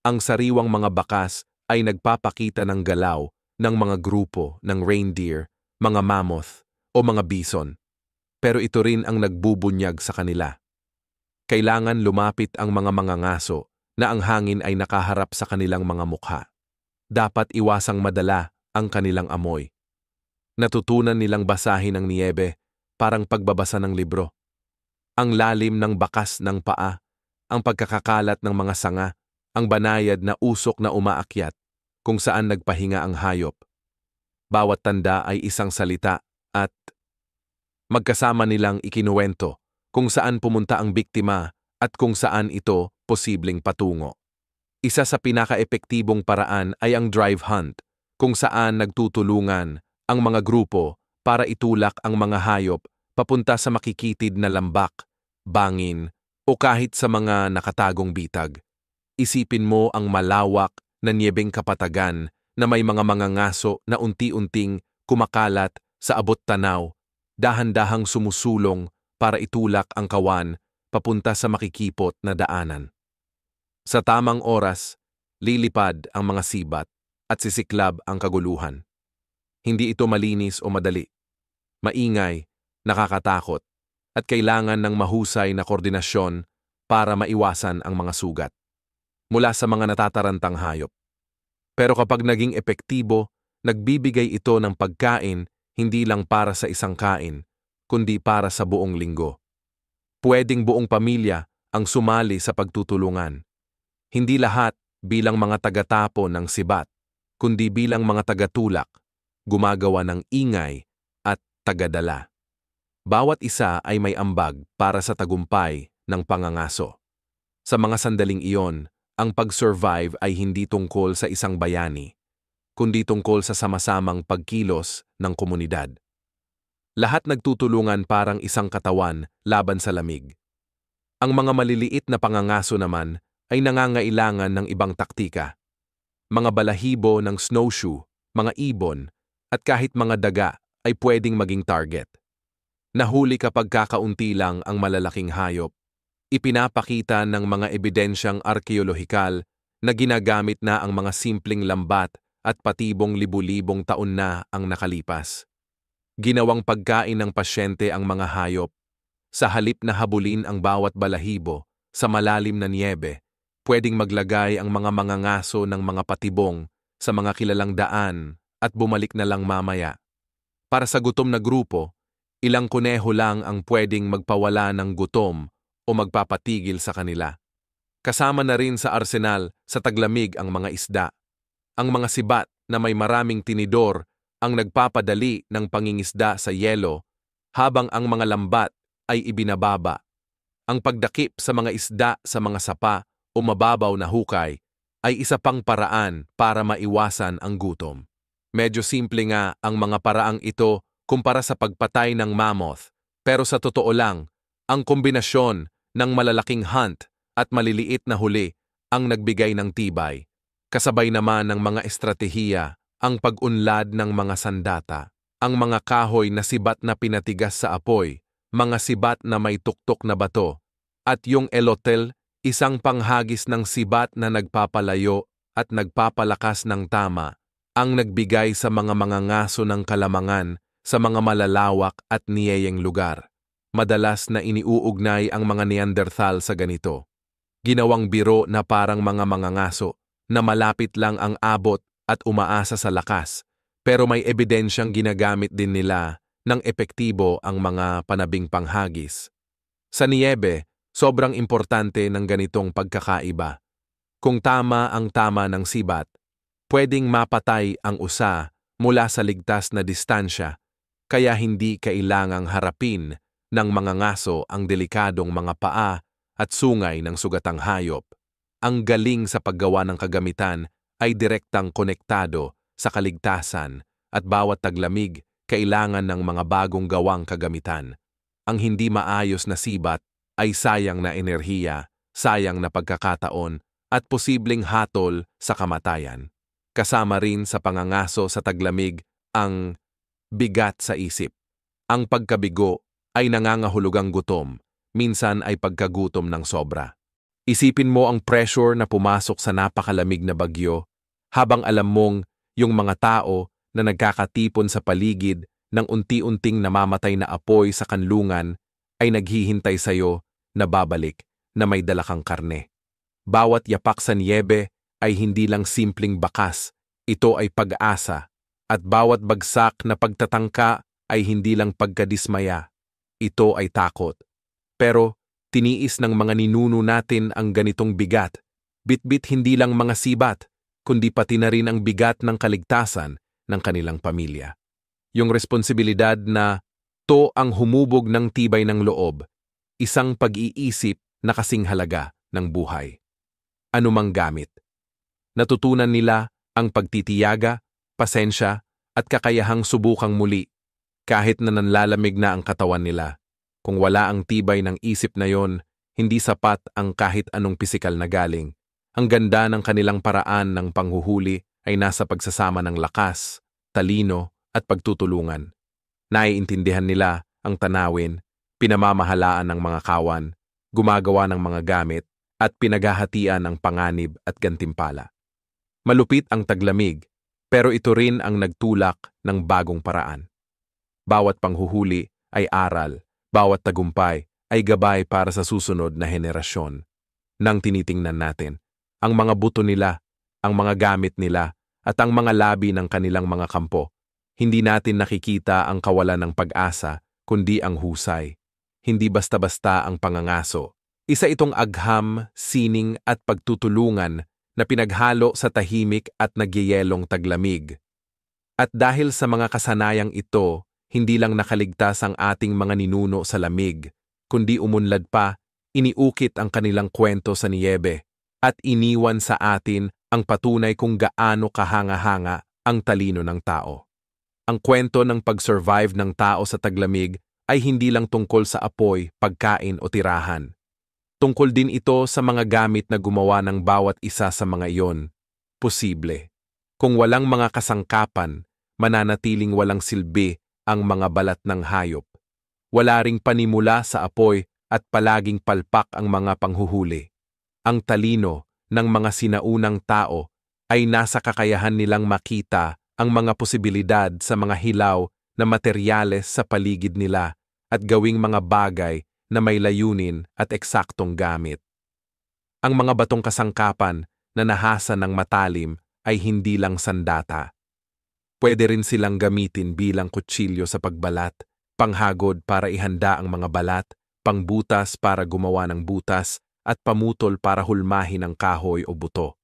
Ang sariwang mga bakas ay nagpapakita ng galaw ng mga grupo ng reindeer, mga mammoth o mga bison. Pero ito rin ang nagbubunyag sa kanila. Kailangan lumapit ang mga mangangaso na ang hangin ay nakaharap sa kanilang mga mukha. Dapat iwasang madala ang kanilang amoy. Natutunan nilang basahin ang niyebe, parang pagbabasa ng libro. Ang lalim ng bakas ng paa, ang pagkakakalat ng mga sanga, ang banayad na usok na umaakyat, kung saan nagpahinga ang hayop. Bawat tanda ay isang salita at magkasama nilang ikinuwento kung saan pumunta ang biktima at kung saan ito posibleng patungo. Isa sa pinaka-epektibong paraan ay ang drive hunt, kung saan nagtutulungan ang mga grupo para itulak ang mga hayop papunta sa makikitid na lambak, bangin, o kahit sa mga nakatagong bitag. Isipin mo ang malawak na niyebeng kapatagan na may mga mangangaso na unti-unting kumakalat sa abot tanaw, dahan-dahang sumusulong para itulak ang kawan papunta sa makikipot na daanan. Sa tamang oras, lilipad ang mga sibat at sisiklab ang kaguluhan. Hindi ito malinis o madali. Maingay, nakakatakot, at kailangan ng mahusay na koordinasyon para maiwasan ang mga sugat mula sa mga natatarantang hayop. Pero kapag naging epektibo, nagbibigay ito ng pagkain hindi lang para sa isang kain, kundi para sa buong linggo. Pwedeng buong pamilya ang sumali sa pagtutulungan. Hindi lahat bilang mga tagatapon ng sibat, kundi bilang mga tagatulak, gumagawa ng ingay at tagadala. Bawat isa ay may ambag para sa tagumpay ng pangangaso. Sa mga sandaling iyon, ang pag-survive ay hindi tungkol sa isang bayani, kundi tungkol sa sama-samang pagkilos ng komunidad. Lahat nagtutulungan parang isang katawan laban sa lamig. Ang mga maliliit na pangangaso naman ay nangangailangan ng ibang taktika. Mga balahibo ng snowshoe, mga ibon, at kahit mga daga ay pwedeng maging target. Nahuli kapag kakaunti lang ang malalaking hayop. Ipinapakita ng mga ebidensyang arkeolohikal na ginagamit na ang mga simpleng lambat at patibong libu-libong taon na ang nakalipas. Ginawang pagkain ng pasyente ang mga hayop. Sa halip na habulin ang bawat balahibo sa malalim na niyebe, pwedeng maglagay ang mga mangangaso ng mga patibong sa mga kilalang daan at bumalik na lang mamaya. Para sa gutom na grupo, ilang kuneho lang ang pwedeng magpawala ng gutom o magpapatigil sa kanila. Kasama na rin sa arsenal sa taglamig ang mga isda. Ang mga sibat na may maraming tinidor ang nagpapadali ng pangingisda sa yelo habang ang mga lambat ay ibinababa. Ang pagdakip sa mga isda sa mga sapa o mababaw na hukay ay isa pang paraan para maiwasan ang gutom. Medyo simple nga ang mga paraang ito kumpara sa pagpatay ng mammoth, pero sa totoo lang, ang kombinasyon ng malalaking hunt at maliliit na huli ang nagbigay ng tibay. Kasabay naman ng mga estratehiya, ang pag-unlad ng mga sandata, ang mga kahoy na sibat na pinatigas sa apoy, mga sibat na may tuktok na bato, at yung elotel, isang panghagis ng sibat na nagpapalayo at nagpapalakas ng tama, ang nagbigay sa mga mangangaso ng kalamangan sa mga malalawak at niyeyeng lugar. Madalas na iniuugnay ang mga Neanderthal sa ganito. Ginawang biro na parang mga mangangaso, na malapit lang ang abot at umaasa sa lakas, pero may ebidensyang ginagamit din nila ng epektibo ang mga panabing panghagis. Sa niyebe, sobrang importante ng ganitong pagkakaiba. Kung tama ang tama ng sibat, pwedeng mapatay ang usa mula sa ligtas na distansya, kaya hindi kailangang harapin ng mga ngaso ang delikadong mga paa at sungay ng sugatang hayop. Ang galing sa paggawa ng kagamitan ay direktang konektado sa kaligtasan at bawat taglamig kailangan ng mga bagong gawang kagamitan. Ang hindi maayos na sibat ay sayang na enerhiya, sayang na pagkakataon at posibleng hatol sa kamatayan. Kasama rin sa pangangaso sa taglamig ang bigat sa isip. Ang pagkabigo ay nangangahulugang gutom, minsan ay pagkagutom ng sobra. Isipin mo ang pressure na pumasok sa napakalamig na bagyo, habang alam mong yung mga tao na nagkakatipon sa paligid ng unti-unting namamatay na apoy sa kanlungan ay naghihintay sa'yo na babalik na may dala kang karne. Bawat yapak sa niyebe ay hindi lang simpleng bakas, ito ay pag-asa, at bawat bagsak na pagtatangka ay hindi lang pagkadismaya, ito ay takot. Pero tiniis ng mga ninuno natin ang ganitong bigat, bitbit hindi lang mga sibat, kundi pati na rin ang bigat ng kaligtasan ng kanilang pamilya. Yung responsibilidad na to ang humubog ng tibay ng loob, isang pag-iisip na kasing halaga ng buhay. Anumang gamit. Natutunan nila ang pagtitiyaga, pasensya, at kakayahang subukang muli, kahit na nanlalamig na ang katawan nila. Kung wala ang tibay ng isip na yon, hindi sapat ang kahit anong pisikal na galing. Ang ganda ng kanilang paraan ng panghuhuli ay nasa pagsasama ng lakas, talino, at pagtutulungan. Naiintindihan nila ang tanawin, pinamamahalaan ng mga kawan, gumagawa ng mga gamit, at pinaghahatian ng panganib at gantimpala. Malupit ang taglamig, pero ito rin ang nagtulak ng bagong paraan. Bawat panghuhuli ay aral, bawat tagumpay ay gabay para sa susunod na henerasyon. Nang tinitingnan natin, ang mga buto nila, ang mga gamit nila, at ang mga labi ng kanilang mga kampo, hindi natin nakikita ang kawalan ng pag-asa, kundi ang husay. Hindi basta-basta ang pangangaso. Isa itong agham, sining at pagtutulungan na pinaghalo sa tahimik at nagyayelong taglamig. At dahil sa mga kasanayang ito, hindi lang nakaligtas ang ating mga ninuno sa lamig, kundi umunlad pa, iniukit ang kanilang kwento sa niyebe, at iniwan sa atin ang patunay kung gaano kahanga-hanga ang talino ng tao. Ang kwento ng pag-survive ng tao sa taglamig ay hindi lang tungkol sa apoy, pagkain o tirahan. Tungkol din ito sa mga gamit na gumawa ng bawat isa sa mga iyon. Posible. Kung walang mga kasangkapan, mananatiling walang silbi ang mga balat ng hayop. Wala ring panimula sa apoy at palaging palpak ang mga panghuhuli. Ang talino ng mga sinaunang tao ay nasa kakayahan nilang makita ang mga posibilidad sa mga hilaw na materyales sa paligid nila at gawing mga bagay na may layunin at eksaktong gamit. Ang mga batong kasangkapan na nahasa ng matalim ay hindi lang sandata. Pwede rin silang gamitin bilang kutsilyo sa pagbalat, panghagod para ihanda ang mga balat, pangbutas para gumawa ng butas, at pamutol para hulmahin ang kahoy o buto.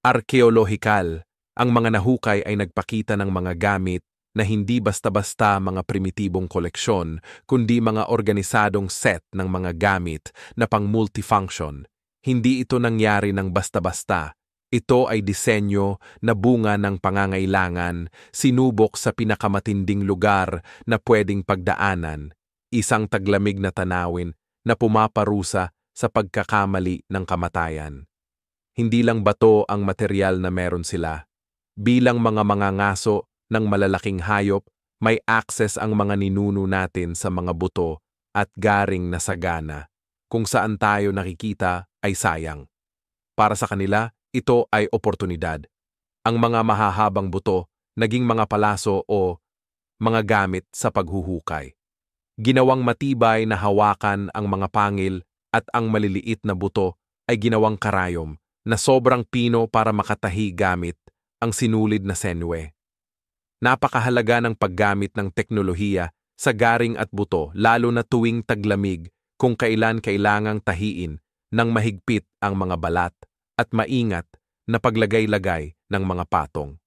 Arkeolohikal, ang mga nahukay ay nagpakita ng mga gamit na hindi basta-basta mga primitibong koleksyon, kundi mga organisadong set ng mga gamit na pang-multifunction. Hindi ito nangyari ng basta-basta. Ito ay disenyo na bunga ng pangangailangan, sinubok sa pinakamatinding lugar na pwedeng pagdaanan, isang taglamig na tanawin na pumaparusa sa pagkakamali ng kamatayan. Hindi lang bato ang material na meron sila. Bilang mga mangangaso ng malalaking hayop, may access ang mga ninuno natin sa mga buto at garing na sagana. Kung saan tayo nakikita ay sayang. Para sa kanila, ito ay oportunidad. Ang mga mahahabang buto, naging mga palaso o mga gamit sa paghuhukay. Ginawang matibay na hawakan ang mga pangil at ang maliliit na buto ay ginawang karayom na sobrang pino para makatahi gamit ang sinulid na senwe. Napakahalaga ng paggamit ng teknolohiya sa garing at buto lalo na tuwing taglamig kung kailan kailangang tahiin ng mahigpit ang mga balat at maingat na paglagay-lagay ng mga patong.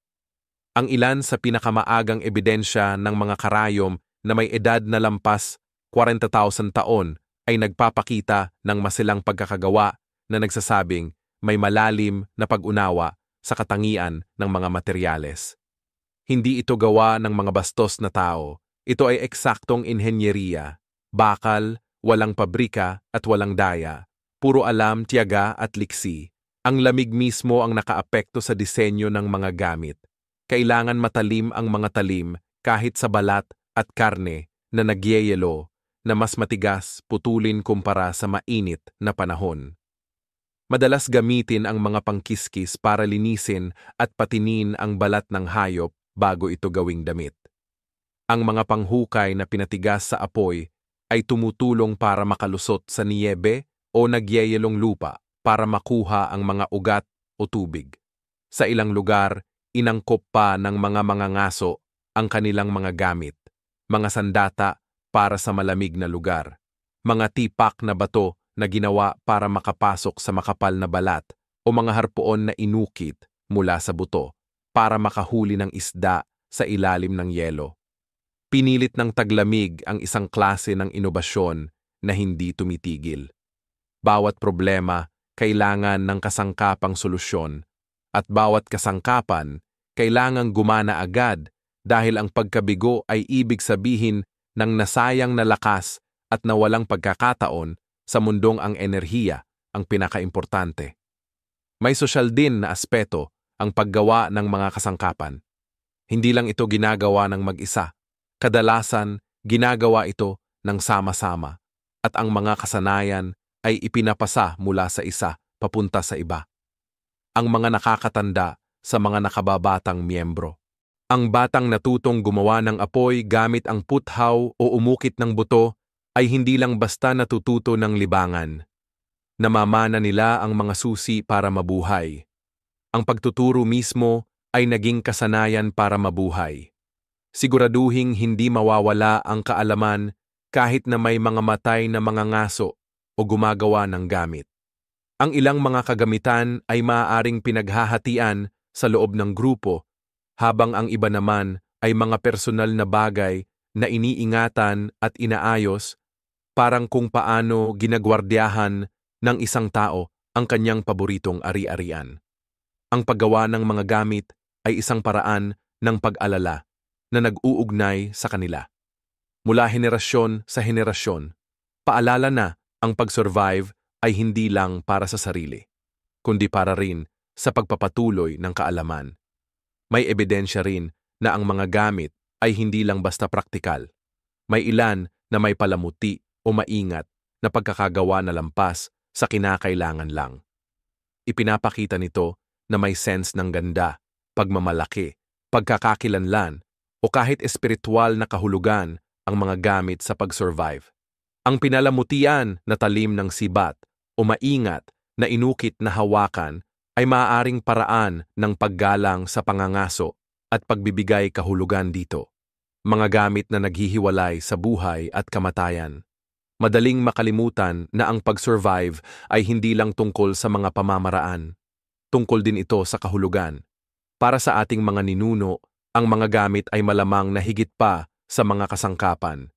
Ang ilan sa pinakamaagang ebidensya ng mga karayom na may edad na lampas 40,000 taon ay nagpapakita ng masilang pagkakagawa na nagsasabing may malalim na pag-unawa sa katangian ng mga materyales. Hindi ito gawa ng mga bastos na tao. Ito ay eksaktong inhenyeriya, bakal, walang pabrika at walang daya. Puro alam, tiyaga at liksi. Ang lamig mismo ang nakaapekto sa disenyo ng mga gamit. Kailangan matalim ang mga talim kahit sa balat at karne na nagyeyelo na mas matigas putulin kumpara sa mainit na panahon. Madalas gamitin ang mga pangkiskis para linisin at patinin ang balat ng hayop bago ito gawing damit. Ang mga panghukay na pinatigas sa apoy ay tumutulong para makalusot sa niyebe o nagyeyelong lupa para makuha ang mga ugat o tubig. Sa ilang lugar, inangkop pa ng mga mangangaso ang kanilang mga gamit, mga sandata para sa malamig na lugar, mga tipak na bato na ginawa para makapasok sa makapal na balat o mga harpoon na inukit mula sa buto para makahuli ng isda sa ilalim ng yelo. Pinilit ng taglamig ang isang klase ng inobasyon na hindi tumitigil. Bawat problema kailangan ng kasangkapang solusyon at bawat kasangkapan kailangang gumana agad dahil ang pagkabigo ay ibig sabihin ng nasayang na lakas at nawalang pagkakataon sa mundong ang enerhiya ang pinakaimportante. May sosyal din na aspeto ang paggawa ng mga kasangkapan. Hindi lang ito ginagawa ng mag-isa. Kadalasan, ginagawa ito ng sama-sama at ang mga kasanayan ay ipinapasa mula sa isa papunta sa iba. Ang mga nakakatanda sa mga nakababatang miyembro. Ang batang natutong gumawa ng apoy gamit ang puthaw o umukit ng buto ay hindi lang basta natututo ng libangan. Namamana nila ang mga susi para mabuhay. Ang pagtuturo mismo ay naging kasanayan para mabuhay. Siguraduhing hindi mawawala ang kaalaman kahit na may mga matay na mga ngaso o gumagawa ng gamit. Ang ilang mga kagamitan ay maaaring pinaghahatian sa loob ng grupo, habang ang iba naman ay mga personal na bagay na iniingatan at inaayos, parang kung paano ginagwardiyahan ng isang tao ang kanyang paboritong ari-arian. Ang paggawa ng mga gamit ay isang paraan ng pag-alala na nag-uugnay sa kanila. Mula henerasyon sa henerasyon, paalala na ang pag-survive ay hindi lang para sa sarili, kundi para rin sa pagpapatuloy ng kaalaman. May ebidensya rin na ang mga gamit ay hindi lang basta praktikal. May ilan na may palamuti o maingat na pagkakagawa na lampas sa kinakailangan lang. Ipinapakita nito na may sense ng ganda, pagmamalaki, pagkakakilanlan, o kahit espiritual na kahulugan ang mga gamit sa pag-survive. Ang pinalamutian na talim ng sibat o maingat na inukit na hawakan ay maaaring paraan ng paggalang sa pangangaso at pagbibigay kahulugan dito. Mga gamit na naghihiwalay sa buhay at kamatayan. Madaling makalimutan na ang pag-survive ay hindi lang tungkol sa mga pamamaraan. Tungkol din ito sa kahulugan. Para sa ating mga ninuno, ang mga gamit ay malamang na higit pa sa mga kasangkapan.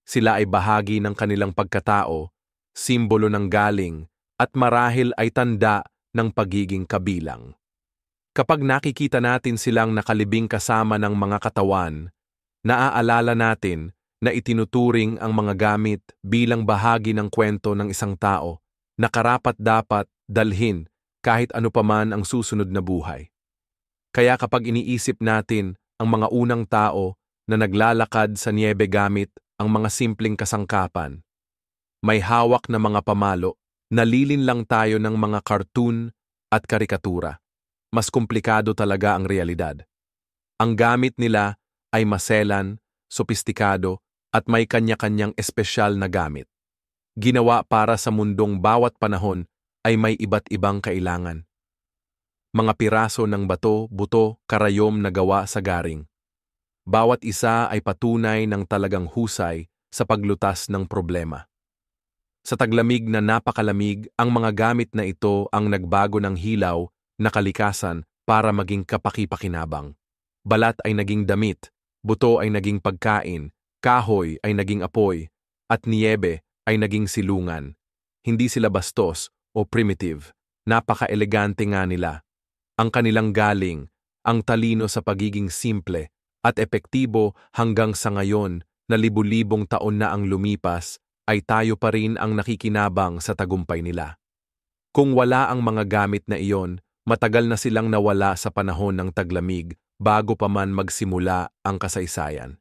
Sila ay bahagi ng kanilang pagkatao, simbolo ng galing, at marahil ay tanda ng pagiging kabilang. Kapag nakikita natin silang nakalibing kasama ng mga katawan, naaalala natin na itinuturing ang mga gamit bilang bahagi ng kwento ng isang tao na karapat-dapat dalhin kahit ano paman ang susunod na buhay. Kaya kapag iniisip natin ang mga unang tao na naglalakad sa niyebe gamit ang mga simpleng kasangkapan, may hawak na mga pamalo, nalilin lang tayo ng mga cartoon at karikatura. Mas komplikado talaga ang realidad. Ang gamit nila ay maselan, sopistikado, at may kanya-kanyang espesyal na gamit. Ginawa para sa mundong bawat panahon ay may iba't ibang kailangan. mga piraso ng bato, buto, karayom na gawa sa garing. Bawat isa ay patunay ng talagang husay sa paglutas ng problema. Sa taglamig na napakalamig, ang mga gamit na ito ang nagbago ng hilaw na kalikasan para maging kapaki-pakinabang. Balat ay naging damit, buto ay naging pagkain, kahoy ay naging apoy, at niyebe ay naging silungan. Hindi sila bastos o primitive, napaka-elegante nga nila. Ang kanilang galing, ang talino sa pagiging simple at epektibo hanggang sa ngayon na libu-libong taon na ang lumipas, ay tayo pa rin ang nakikinabang sa tagumpay nila. Kung wala ang mga gamit na iyon, matagal na silang nawala sa panahon ng taglamig bago pa man magsimula ang kasaysayan.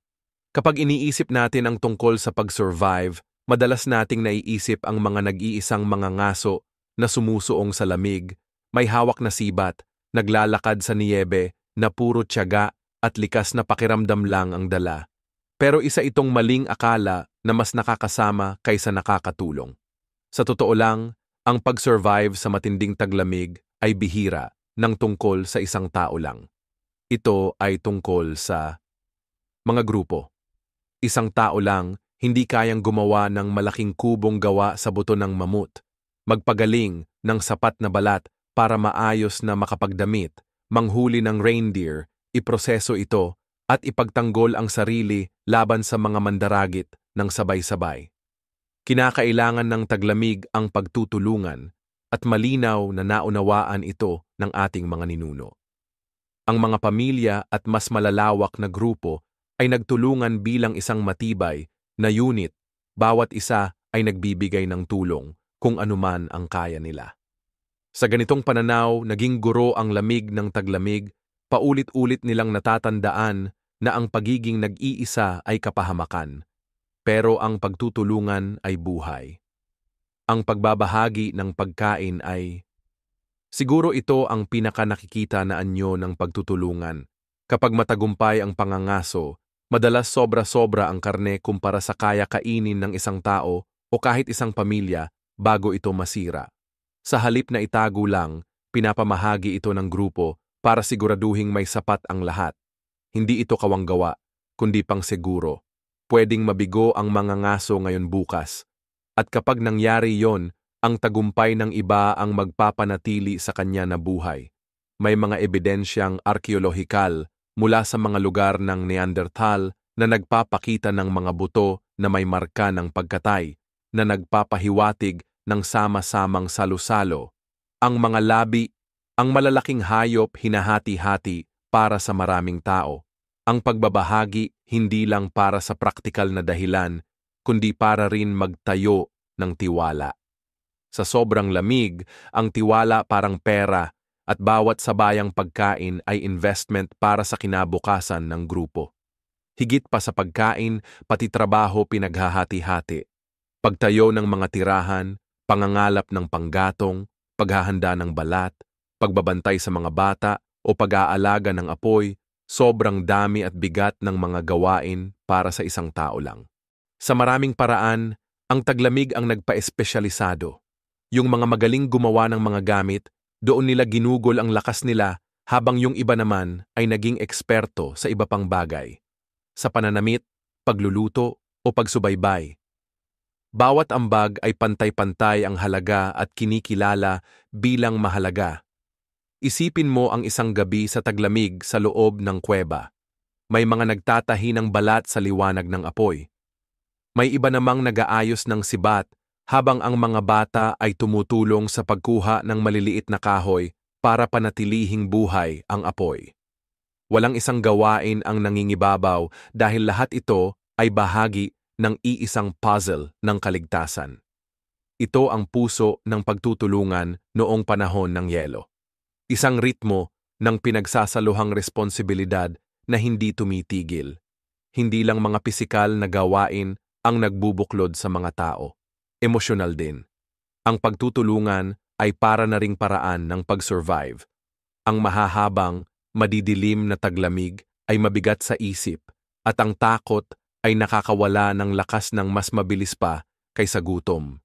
Kapag iniisip natin ang tungkol sa pag-survive, madalas nating naiisip ang mga nag-iisang mga ngaso na sumusuong sa lamig, may hawak na sibat, naglalakad sa niyebe na puro tiyaga at likas na pakiramdam lang ang dala. Pero isa itong maling akala na mas nakakasama kaysa nakakatulong. Sa totoo lang, ang pag-survive sa matinding taglamig ay bihira ng tungkol sa isang tao lang. Ito ay tungkol sa mga grupo. Isang tao lang hindi kayang gumawa ng malaking kubong gawa sa buto ng mamut, magpagaling ng sapat na balat para maayos na makapagdamit, manghuli ng reindeer, iproseso ito, at ipagtanggol ang sarili laban sa mga mandaragit ng sabay-sabay. Kinakailangan ng taglamig ang pagtutulungan at malinaw na naunawaan ito ng ating mga ninuno. Ang mga pamilya at mas malalawak na grupo ay nagtulungan bilang isang matibay na unit, bawat isa ay nagbibigay ng tulong kung anuman ang kaya nila. Sa ganitong pananaw, naging guro ang lamig ng taglamig, paulit-ulit nilang natatandaan na ang pagiging nag-iisa ay kapahamakan, pero ang pagtutulungan ay buhay. Ang pagbabahagi ng pagkain ay siguro ito ang pinaka-nakikita na anyo ng pagtutulungan. Kapag matagumpay ang pangangaso, madalas sobra-sobra ang karne kumpara sa kaya kainin ng isang tao o kahit isang pamilya bago ito masira. Sa halip na itago lang, pinapamahagi ito ng grupo para siguraduhing may sapat ang lahat. Hindi ito kawanggawa, kundi pang seguro. Pwedeng mabigo ang mga ngaso ngayon bukas. At kapag nangyari yon, ang tagumpay ng iba ang magpapanatili sa kanya na buhay. May mga ebidensyang arkeolohikal mula sa mga lugar ng Neanderthal na nagpapakita ng mga buto na may marka ng pagkatay, na nagpapahiwatig ng sama-samang salusalo. Ang mga labi, ang malalaking hayop hinahati-hati para sa maraming tao. Ang pagbabahagi hindi lang para sa praktikal na dahilan, kundi para rin magtayo ng tiwala. Sa sobrang lamig, ang tiwala parang pera at bawat sabayang pagkain ay investment para sa kinabukasan ng grupo. Higit pa sa pagkain, pati trabaho pinaghahati-hati. Pagtayo ng mga tirahan, pangangalap ng panggatong, paghahanda ng balat, pagbabantay sa mga bata o pag-aalaga ng apoy, sobrang dami at bigat ng mga gawain para sa isang tao lang. Sa maraming paraan, ang taglamig ang nagpa-espesyalisado. Yung mga magaling gumawa ng mga gamit, doon nila ginugol ang lakas nila habang yung iba naman ay naging eksperto sa iba pang bagay. Sa pananamit, pagluluto o pagsubaybay. Bawat ambag ay pantay-pantay ang halaga at kinikilala bilang mahalaga. Isipin mo ang isang gabi sa taglamig sa loob ng kuweba. May mga nagtatahi ng balat sa liwanag ng apoy. May iba namang nag-aayos ng sibat habang ang mga bata ay tumutulong sa pagkuha ng maliliit na kahoy para panatilihing buhay ang apoy. Walang isang gawain ang nangingibabaw dahil lahat ito ay bahagi ng iisang puzzle ng kaligtasan. Ito ang puso ng pagtutulungan noong panahon ng yelo. Isang ritmo ng pinagsasaluhang responsibilidad na hindi tumitigil. Hindi lang mga pisikal na gawain ang nagbubuklod sa mga tao. Emosyonal din. Ang pagtutulungan ay para na ring paraan ng pag-survive. Ang mahahabang, madidilim na taglamig ay mabigat sa isip at ang takot ay nakakawala ng lakas ng mas mabilis pa kaysa gutom.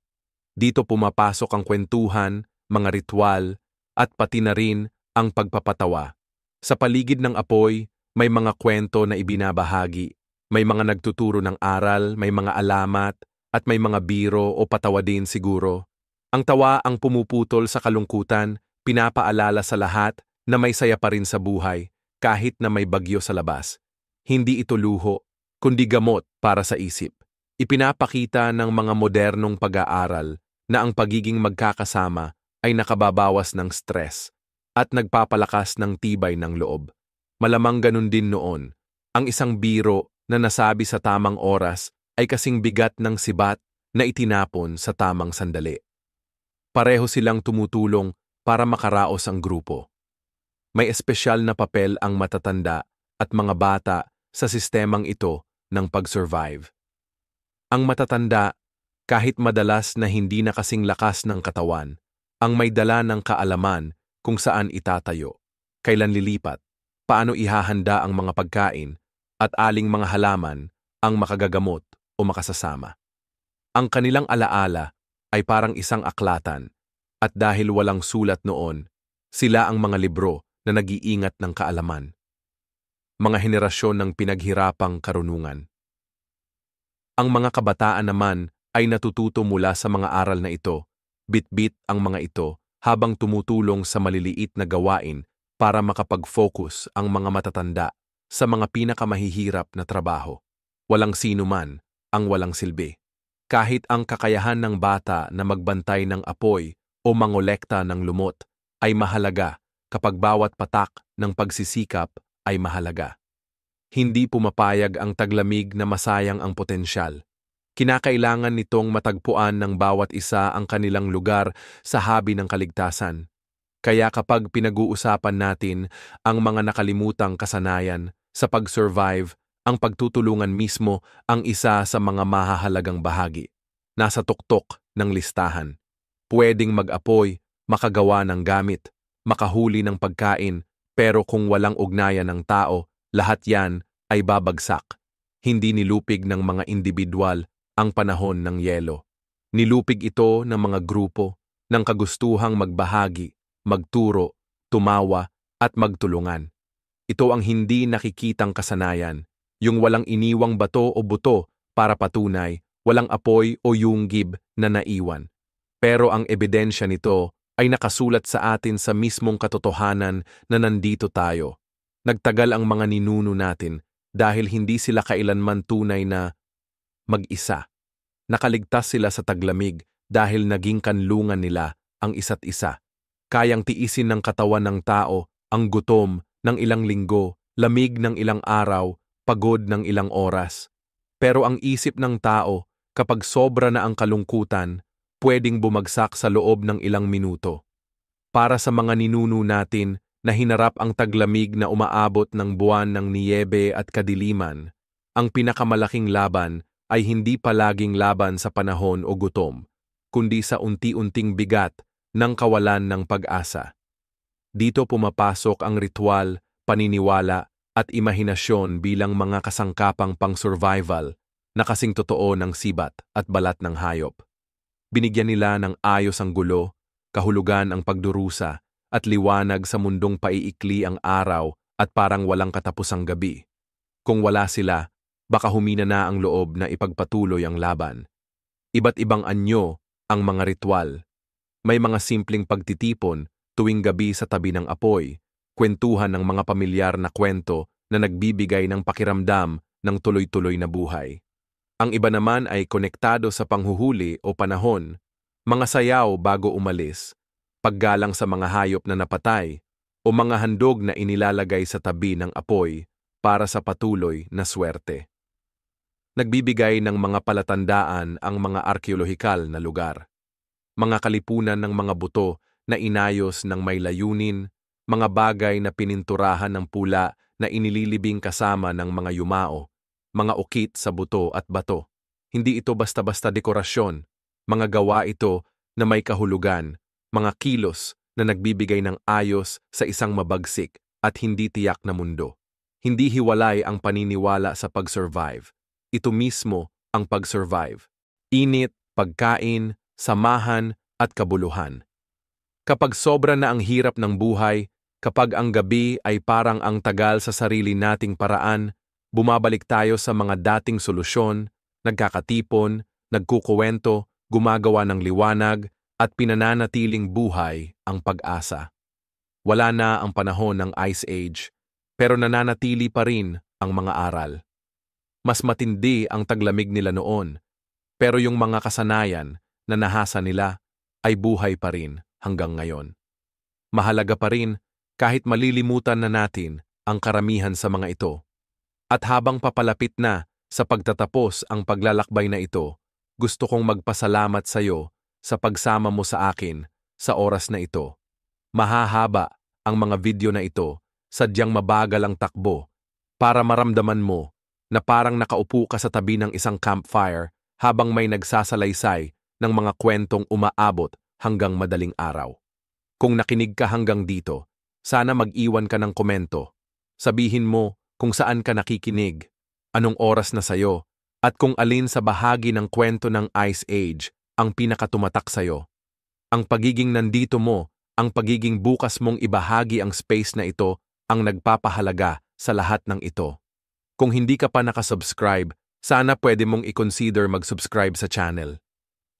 Dito pumapasok ang kwentuhan, mga ritual, at pati na rin ang pagpapatawa. Sa paligid ng apoy, may mga kwento na ibinabahagi, may mga nagtuturo ng aral, may mga alamat, at may mga biro o patawa din siguro. Ang tawa ang pumuputol sa kalungkutan, pinapaalala sa lahat na may saya pa rin sa buhay, kahit na may bagyo sa labas. Hindi ito luho, kundi gamot para sa isip. Ipinapakita ng mga modernong pag-aaral na ang pagiging magkakasama ay nakababawas ng stress at nagpapalakas ng tibay ng loob. Malamang ganun din noon. Ang isang biro na nasabi sa tamang oras ay kasing bigat ng sibat na itinapon sa tamang sandali. Pareho silang tumutulong para makaraos ang grupo. May espesyal na papel ang matatanda at mga bata sa sistemang ito ng pag-survive. Ang matatanda, kahit madalas na hindi na kasing lakas ng katawan, ang may dala ng kaalaman kung saan itatayo, kailan lilipat, paano ihahanda ang mga pagkain, at aling mga halaman ang makagagamot o makasasama. Ang kanilang alaala ay parang isang aklatan, at dahil walang sulat noon, sila ang mga libro na nag-iingat ng kaalaman. Mga henerasyon ng pinaghirapang karunungan. Ang mga kabataan naman ay natututo mula sa mga aral na ito, bit-bit ang mga ito habang tumutulong sa maliliit na gawain para makapag-focus ang mga matatanda sa mga pinakamahihirap na trabaho. Walang sino man ang walang silbi. Kahit ang kakayahan ng bata na magbantay ng apoy o mangolekta ng lumot ay mahalaga kapag bawat patak ng pagsisikap ay mahalaga. Hindi pumapayag ang taglamig na masayang ang potensyal. Kinakailangan nitong matagpuan ng bawat isa ang kanilang lugar sa habi ng kaligtasan. Kaya kapag pinag-uusapan natin ang mga nakalimutang kasanayan sa pag-survive, ang pagtutulungan mismo ang isa sa mga mahahalagang bahagi. Nasa tuktok ng listahan. Pwedeng mag-apoy, makagawa ng gamit, makahuli ng pagkain, pero kung walang ugnayan ng tao, lahat yan ay babagsak. Hindi nilupig ng mga individual ang panahon ng yelo. Nilupig ito ng mga grupo ng kagustuhang magbahagi, magturo, tumawa, at magtulungan. Ito ang hindi nakikitang kasanayan, yung walang iniwang bato o buto para patunay, walang apoy o yunggib na naiwan. Pero ang ebidensya nito ay nakasulat sa atin sa mismong katotohanan na nandito tayo. Nagtagal ang mga ninuno natin dahil hindi sila kailanman tunay na mag-isa. Nakaligtas sila sa taglamig dahil naging kanlungan nila ang isa't isa. Kayang tiisin ng katawan ng tao ang gutom ng ilang linggo, lamig ng ilang araw, pagod ng ilang oras. Pero ang isip ng tao, kapag sobra na ang kalungkutan, pwedeng bumagsak sa loob ng ilang minuto. Para sa mga ninuno natin na hinarap ang taglamig na umaabot ng buwan ng niyebe at kadiliman, ang pinakamalaking laban ay hindi palaging laban sa panahon o gutom, kundi sa unti-unting bigat ng kawalan ng pag-asa. Dito pumapasok ang ritual, paniniwala at imahinasyon bilang mga kasangkapang pang-survival na kasing totoo ng sibat at balat ng hayop. Binigyan nila ng ayos ang gulo, kahulugan ang pagdurusa, at liwanag sa mundong paiikli ang araw at parang walang katapusang gabi. Kung wala sila, baka humina na ang loob na ipagpatuloy ang laban. Iba't ibang anyo ang mga ritual. May mga simpleng pagtitipon tuwing gabi sa tabi ng apoy, kwentuhan ng mga pamilyar na kwento na nagbibigay ng pakiramdam ng tuloy-tuloy na buhay. Ang iba naman ay konektado sa panghuhuli o panahon, mga sayaw bago umalis, paggalang sa mga hayop na napatay, o mga handog na inilalagay sa tabi ng apoy para sa patuloy na swerte. Nagbibigay ng mga palatandaan ang mga arkeolohikal na lugar. Mga kalipunan ng mga buto na inayos ng may layunin, mga bagay na pininturahan ng pula na inililibing kasama ng mga yumao, mga ukit sa buto at bato. Hindi ito basta-basta dekorasyon, mga gawa ito na may kahulugan, mga kilos na nagbibigay ng ayos sa isang mabagsik at hindi tiyak na mundo. Hindi hiwalay ang paniniwala sa pag-survive. Ito mismo ang pag-survive. Init, pagkain, samahan at kabuluhan. Kapag sobra na ang hirap ng buhay, Kapag ang gabi ay parang ang tagal sa sarili nating paraan, bumabalik tayo sa mga dating solusyon, nagkakatipon, nagkukuwento, gumagawa ng liwanag, at pinananatiling buhay ang pag-asa. Wala na ang panahon ng Ice Age, pero nananatili pa rin ang mga aral. Mas matindi ang taglamig nila noon, pero yung mga kasanayan na nahasa nila ay buhay pa rin hanggang ngayon. Mahalaga pa rin kahit malilimutan na natin ang karamihan sa mga ito. At habang papalapit na sa pagtatapos ang paglalakbay na ito, gusto kong magpasalamat sa iyo sa pagsama mo sa akin sa oras na ito. Mahahaba ang mga video na ito, sadyang mabagal ang takbo, para maramdaman mo na parang nakaupo ka sa tabi ng isang campfire habang may nagsasalaysay ng mga kwentong umaabot hanggang madaling araw. Kung nakinig ka hanggang dito, sana mag-iwan ka ng komento. Sabihin mo kung saan ka nakikinig, anong oras na sayo, at kung alin sa bahagi ng kwento ng Ice Age ang pinakatumatak sayo. Ang pagiging nandito mo, ang pagiging bukas mong ibahagi ang space na ito ang nagpapahalaga sa lahat ng ito. Kung hindi ka pa nakasubscribe, sana pwede mong i-consider mag-subscribe sa channel.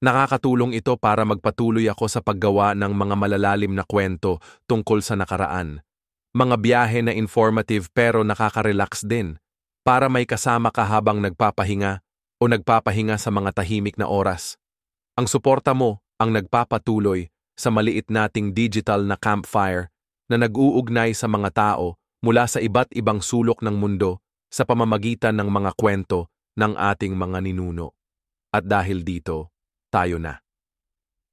Nakakatulong ito para magpatuloy ako sa paggawa ng mga malalalim na kwento tungkol sa nakaraan. Mga biyahe na informative pero nakaka-relax din, para may kasama ka habang nagpapahinga o nagpapahinga sa mga tahimik na oras. Ang suporta mo ang nagpapatuloy sa maliit nating digital na campfire na nag-uugnay sa mga tao mula sa iba't ibang sulok ng mundo sa pamamagitan ng mga kwento ng ating mga ninuno. At dahil dito, tayo na.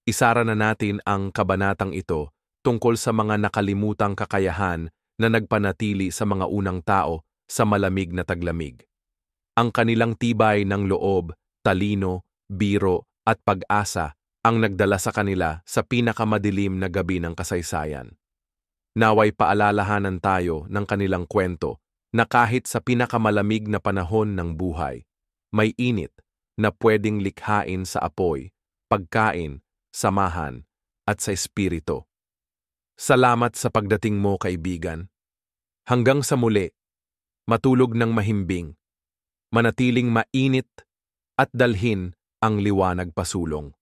Isara na natin ang kabanatang ito tungkol sa mga nakalimutang kakayahan na nagpanatili sa mga unang tao sa malamig na taglamig. Ang kanilang tibay ng loob, talino, biro at pag-asa ang nagdala sa kanila sa pinakamadilim na gabi ng kasaysayan. Naway paalalahanan tayo ng kanilang kwento na kahit sa pinakamalamig na panahon ng buhay, may init na pwedeng likhain sa apoy, pagkain, samahan, at sa espiritu. Salamat sa pagdating mo, kaibigan. Hanggang sa muli, matulog ng mahimbing, manatiling mainit at dalhin ang liwanag pasulong.